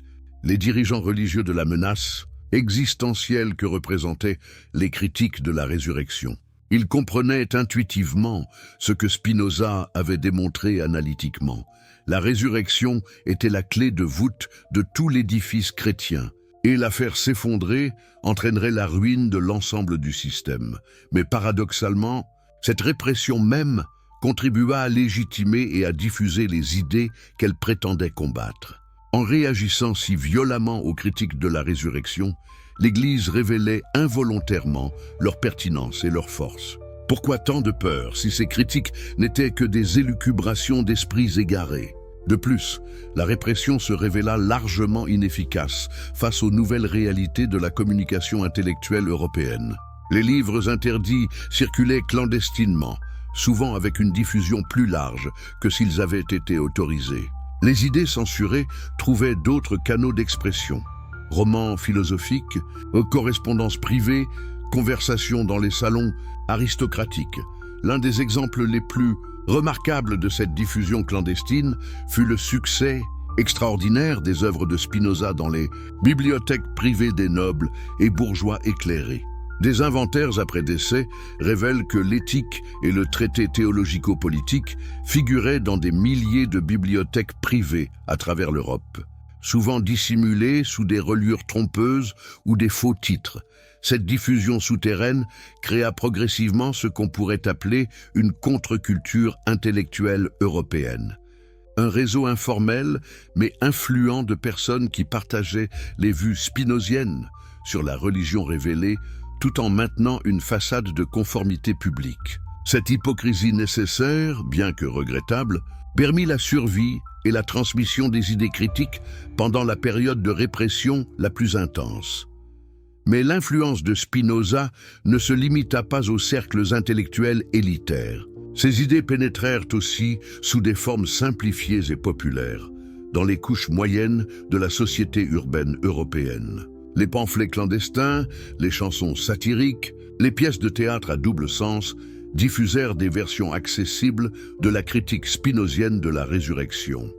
les dirigeants religieux de la menace existentielle que représentaient les critiques de la résurrection. Ils comprenaient intuitivement ce que Spinoza avait démontré analytiquement. La résurrection était la clé de voûte de tout l'édifice chrétien, et la faire s'effondrer entraînerait la ruine de l'ensemble du système. Mais paradoxalement, cette répression même contribua à légitimer et à diffuser les idées qu'elle prétendait combattre. En réagissant si violemment aux critiques de la résurrection, l'Église révélait involontairement leur pertinence et leur force. Pourquoi tant de peur si ces critiques n'étaient que des élucubrations d'esprits égarés? De plus, la répression se révéla largement inefficace face aux nouvelles réalités de la communication intellectuelle européenne. Les livres interdits circulaient clandestinement, souvent avec une diffusion plus large que s'ils avaient été autorisés. Les idées censurées trouvaient d'autres canaux d'expression. Romans philosophiques, correspondances privées, conversations dans les salons aristocratiques. L'un des exemples les plus remarquables de cette diffusion clandestine fut le succès extraordinaire des œuvres de Spinoza dans les bibliothèques privées des nobles et bourgeois éclairés. Des inventaires après décès révèlent que l'éthique et le traité théologico-politique figuraient dans des milliers de bibliothèques privées à travers l'Europe, souvent dissimulées sous des reliures trompeuses ou des faux titres. Cette diffusion souterraine créa progressivement ce qu'on pourrait appeler une contre-culture intellectuelle européenne. Un réseau informel mais influent de personnes qui partageaient les vues spinoziennes sur la religion révélée tout en maintenant une façade de conformité publique. Cette hypocrisie nécessaire, bien que regrettable, permit la survie et la transmission des idées critiques pendant la période de répression la plus intense. Mais l'influence de Spinoza ne se limita pas aux cercles intellectuels élitaires. Ses idées pénétrèrent aussi sous des formes simplifiées et populaires, dans les couches moyennes de la société urbaine européenne. Les pamphlets clandestins, les chansons satiriques, les pièces de théâtre à double sens diffusèrent des versions accessibles de la critique spinozienne de la résurrection.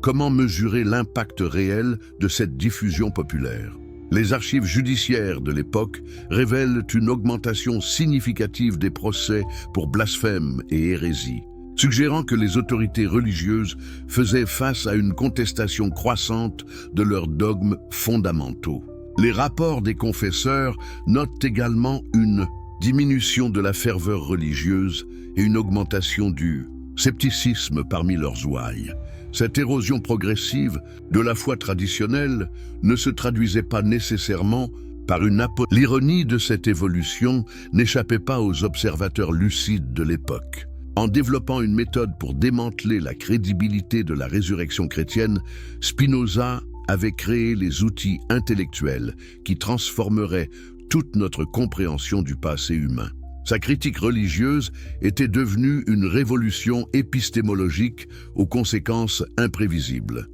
Comment mesurer l'impact réel de cette diffusion populaire? Les archives judiciaires de l'époque révèlent une augmentation significative des procès pour blasphème et hérésie, suggérant que les autorités religieuses faisaient face à une contestation croissante de leurs dogmes fondamentaux. Les rapports des confesseurs notent également une diminution de la ferveur religieuse et une augmentation du scepticisme parmi leurs ouailles. Cette érosion progressive de la foi traditionnelle ne se traduisait pas nécessairement par une apologie. L'ironie de cette évolution n'échappait pas aux observateurs lucides de l'époque. En développant une méthode pour démanteler la crédibilité de la résurrection chrétienne, Spinoza avait créé les outils intellectuels qui transformeraient toute notre compréhension du passé humain. Sa critique religieuse était devenue une révolution épistémologique aux conséquences imprévisibles.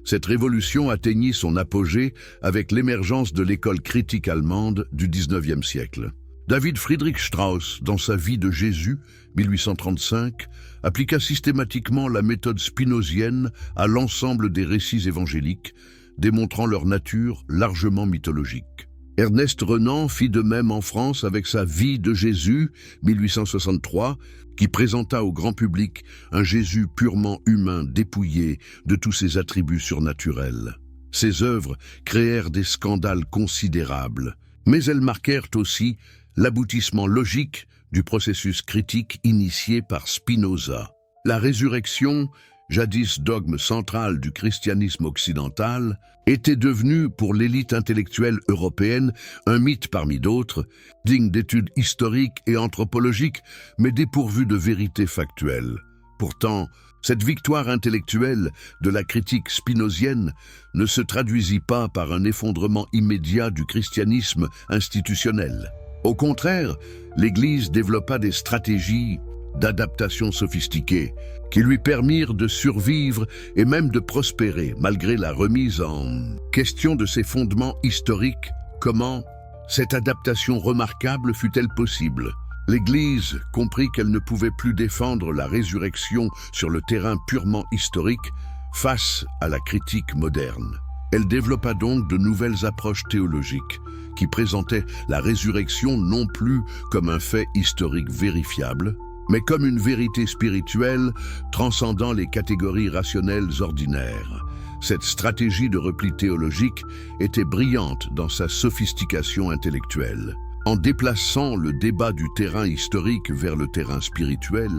Cette révolution atteignit son apogée avec l'émergence de l'école critique allemande du XIXe siècle. David Friedrich Strauss, dans sa Vie de Jésus, 1835, appliqua systématiquement la méthode spinozienne à l'ensemble des récits évangéliques, démontrant leur nature largement mythologique. Ernest Renan fit de même en France avec sa Vie de Jésus, 1863, qui présenta au grand public un Jésus purement humain dépouillé de tous ses attributs surnaturels. Ses œuvres créèrent des scandales considérables, mais elles marquèrent aussi l'aboutissement logique du processus critique initié par Spinoza. La résurrection, jadis dogme central du christianisme occidental, était devenue pour l'élite intellectuelle européenne un mythe parmi d'autres, digne d'études historiques et anthropologiques, mais dépourvu de vérité factuelle. Pourtant, cette victoire intellectuelle de la critique spinozienne ne se traduisit pas par un effondrement immédiat du christianisme institutionnel. Au contraire, l'Église développa des stratégies d'adaptation sophistiquées qui lui permirent de survivre et même de prospérer malgré la remise en question de ses fondements historiques. Comment cette adaptation remarquable fut-elle possible? L'Église comprit qu'elle ne pouvait plus défendre la résurrection sur le terrain purement historique face à la critique moderne. Elle développa donc de nouvelles approches théologiques qui présentaient la résurrection non plus comme un fait historique vérifiable, mais comme une vérité spirituelle transcendant les catégories rationnelles ordinaires. Cette stratégie de repli théologique était brillante dans sa sophistication intellectuelle. En déplaçant le débat du terrain historique vers le terrain spirituel,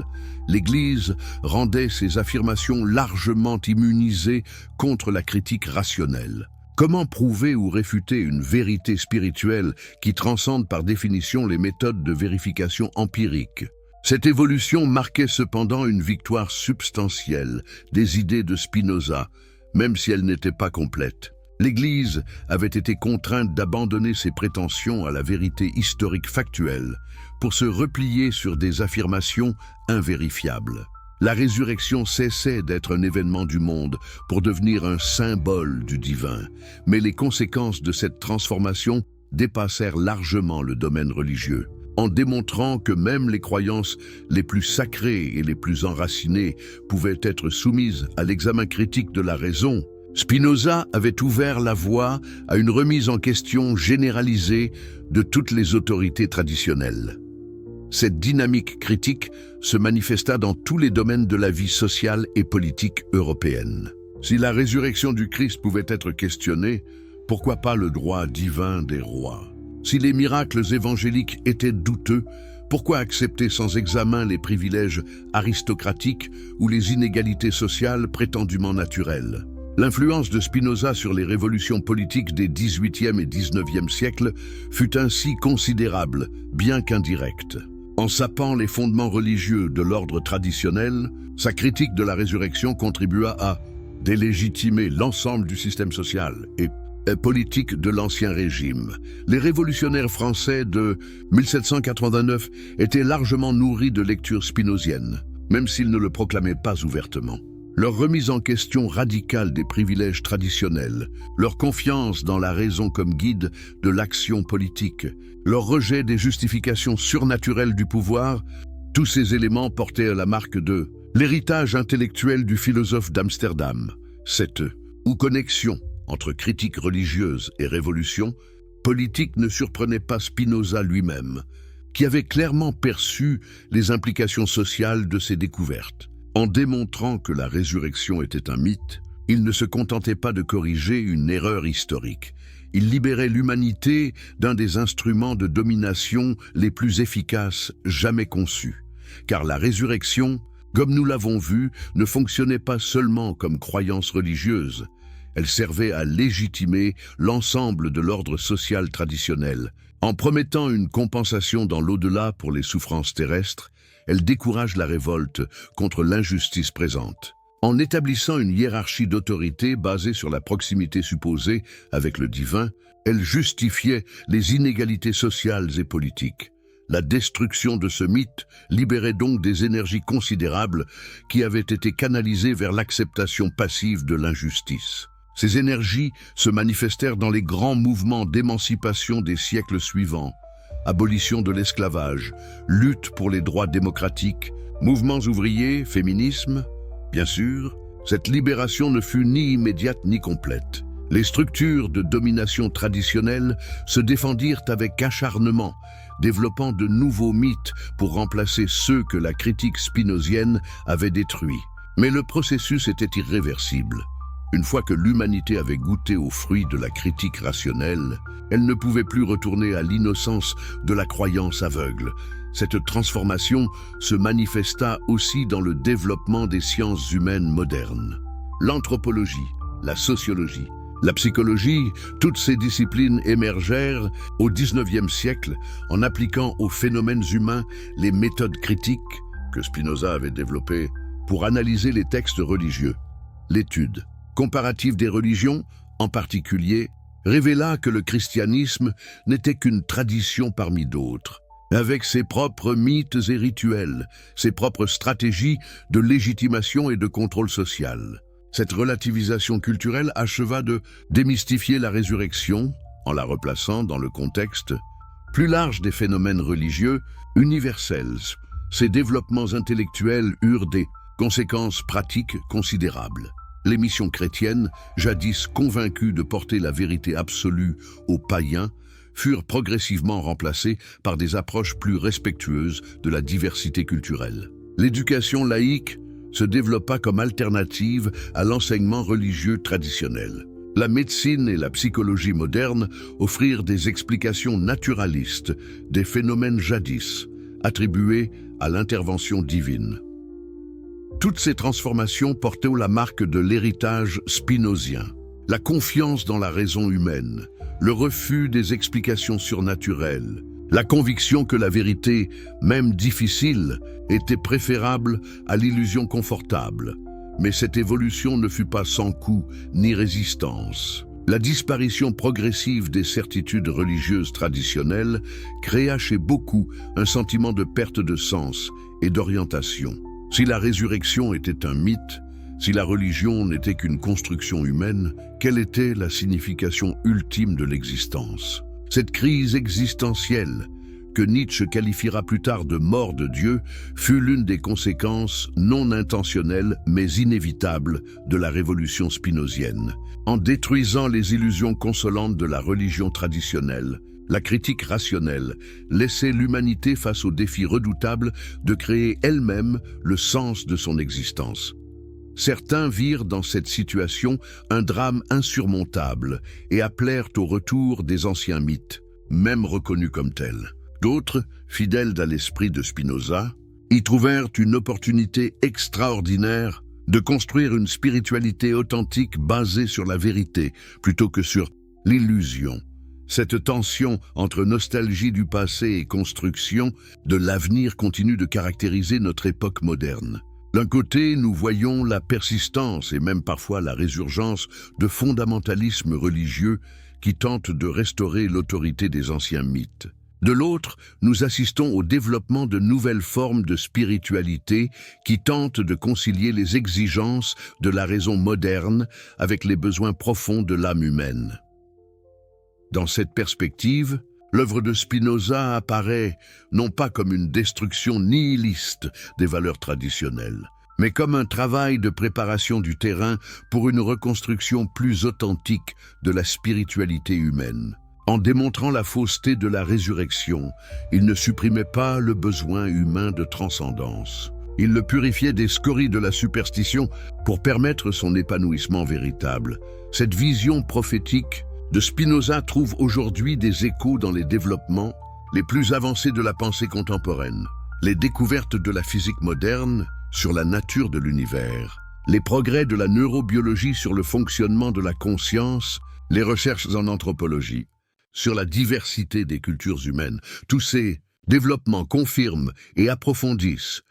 l'Église rendait ses affirmations largement immunisées contre la critique rationnelle. Comment prouver ou réfuter une vérité spirituelle qui transcende par définition les méthodes de vérification empirique? Cette évolution marquait cependant une victoire substantielle des idées de Spinoza, même si elle n'était pas complète. L'Église avait été contrainte d'abandonner ses prétentions à la vérité historique factuelle pour se replier sur des affirmations invérifiables. La résurrection cessait d'être un événement du monde pour devenir un symbole du divin, mais les conséquences de cette transformation dépassèrent largement le domaine religieux. En démontrant que même les croyances les plus sacrées et les plus enracinées pouvaient être soumises à l'examen critique de la raison, Spinoza avait ouvert la voie à une remise en question généralisée de toutes les autorités traditionnelles. Cette dynamique critique se manifesta dans tous les domaines de la vie sociale et politique européenne. Si la résurrection du Christ pouvait être questionnée, pourquoi pas le droit divin des rois? Si les miracles évangéliques étaient douteux, pourquoi accepter sans examen les privilèges aristocratiques ou les inégalités sociales prétendument naturelles? L'influence de Spinoza sur les révolutions politiques des XVIIIe et XIXe siècles fut ainsi considérable, bien qu'indirecte. En sapant les fondements religieux de l'ordre traditionnel, sa critique de la résurrection contribua à délégitimer l'ensemble du système social et politique de l'Ancien Régime. Les révolutionnaires français de 1789 étaient largement nourris de lectures spinoziennes, même s'ils ne le proclamaient pas ouvertement. Leur remise en question radicale des privilèges traditionnels, leur confiance dans la raison comme guide de l'action politique, leur rejet des justifications surnaturelles du pouvoir, tous ces éléments portaient à la marque de l'héritage intellectuel du philosophe d'Amsterdam. Cette connexion entre critique religieuse et révolution politique ne surprenait pas Spinoza lui-même, qui avait clairement perçu les implications sociales de ces découvertes. En démontrant que la résurrection était un mythe, il ne se contentait pas de corriger une erreur historique. Il libérait l'humanité d'un des instruments de domination les plus efficaces jamais conçus. Car la résurrection, comme nous l'avons vu, ne fonctionnait pas seulement comme croyance religieuse. Elle servait à légitimer l'ensemble de l'ordre social traditionnel. En promettant une compensation dans l'au-delà pour les souffrances terrestres, elle décourage la révolte contre l'injustice présente. En établissant une hiérarchie d'autorité basée sur la proximité supposée avec le divin, elle justifiait les inégalités sociales et politiques. La destruction de ce mythe libérait donc des énergies considérables qui avaient été canalisées vers l'acceptation passive de l'injustice. Ces énergies se manifestèrent dans les grands mouvements d'émancipation des siècles suivants. Abolition de l'esclavage, lutte pour les droits démocratiques, mouvements ouvriers, féminisme. Bien sûr, cette libération ne fut ni immédiate ni complète. Les structures de domination traditionnelles se défendirent avec acharnement, développant de nouveaux mythes pour remplacer ceux que la critique spinozienne avait détruits. Mais le processus était irréversible. Une fois que l'humanité avait goûté aux fruits de la critique rationnelle, elle ne pouvait plus retourner à l'innocence de la croyance aveugle. Cette transformation se manifesta aussi dans le développement des sciences humaines modernes. L'anthropologie, la sociologie, la psychologie, toutes ces disciplines émergèrent au XIXe siècle en appliquant aux phénomènes humains les méthodes critiques que Spinoza avait développées pour analyser les textes religieux. L'étude comparative des religions, en particulier, révéla que le christianisme n'était qu'une tradition parmi d'autres, avec ses propres mythes et rituels, ses propres stratégies de légitimation et de contrôle social. Cette relativisation culturelle acheva de démystifier la résurrection en la replaçant dans le contexte plus large des phénomènes religieux universels. Ces développements intellectuels eurent des conséquences pratiques considérables. Les missions chrétiennes, jadis convaincues de porter la vérité absolue aux païens, furent progressivement remplacées par des approches plus respectueuses de la diversité culturelle. L'éducation laïque se développa comme alternative à l'enseignement religieux traditionnel. La médecine et la psychologie moderne offrirent des explications naturalistes des phénomènes jadis attribués à l'intervention divine. Toutes ces transformations portaient la marque de l'héritage spinozien. La confiance dans la raison humaine, le refus des explications surnaturelles, la conviction que la vérité, même difficile, était préférable à l'illusion confortable. Mais cette évolution ne fut pas sans coût ni résistance. La disparition progressive des certitudes religieuses traditionnelles créa chez beaucoup un sentiment de perte de sens et d'orientation. Si la résurrection était un mythe, si la religion n'était qu'une construction humaine, quelle était la signification ultime de l'existence? Cette crise existentielle, que Nietzsche qualifiera plus tard de mort de Dieu, fut l'une des conséquences non intentionnelles mais inévitables de la révolution spinozienne. En détruisant les illusions consolantes de la religion traditionnelle, la critique rationnelle laissait l'humanité face au défi redoutable de créer elle-même le sens de son existence. Certains virent dans cette situation un drame insurmontable et appelèrent au retour des anciens mythes, même reconnus comme tels. D'autres, fidèles à l'esprit de Spinoza, y trouvèrent une opportunité extraordinaire de construire une spiritualité authentique basée sur la vérité plutôt que sur l'illusion. Cette tension entre nostalgie du passé et construction de l'avenir continue de caractériser notre époque moderne. D'un côté, nous voyons la persistance et même parfois la résurgence de fondamentalismes religieux qui tentent de restaurer l'autorité des anciens mythes. De l'autre, nous assistons au développement de nouvelles formes de spiritualité qui tentent de concilier les exigences de la raison moderne avec les besoins profonds de l'âme humaine. Dans cette perspective, l'œuvre de Spinoza apparaît non pas comme une destruction nihiliste des valeurs traditionnelles, mais comme un travail de préparation du terrain pour une reconstruction plus authentique de la spiritualité humaine. En démontrant la fausseté de la résurrection, il ne supprimait pas le besoin humain de transcendance. Il le purifiait des scories de la superstition pour permettre son épanouissement véritable. Cette vision prophétique de Spinoza trouve aujourd'hui des échos dans les développements les plus avancés de la pensée contemporaine, les découvertes de la physique moderne sur la nature de l'univers, les progrès de la neurobiologie sur le fonctionnement de la conscience, les recherches en anthropologie, sur la diversité des cultures humaines. Tous ces développements confirment et approfondissent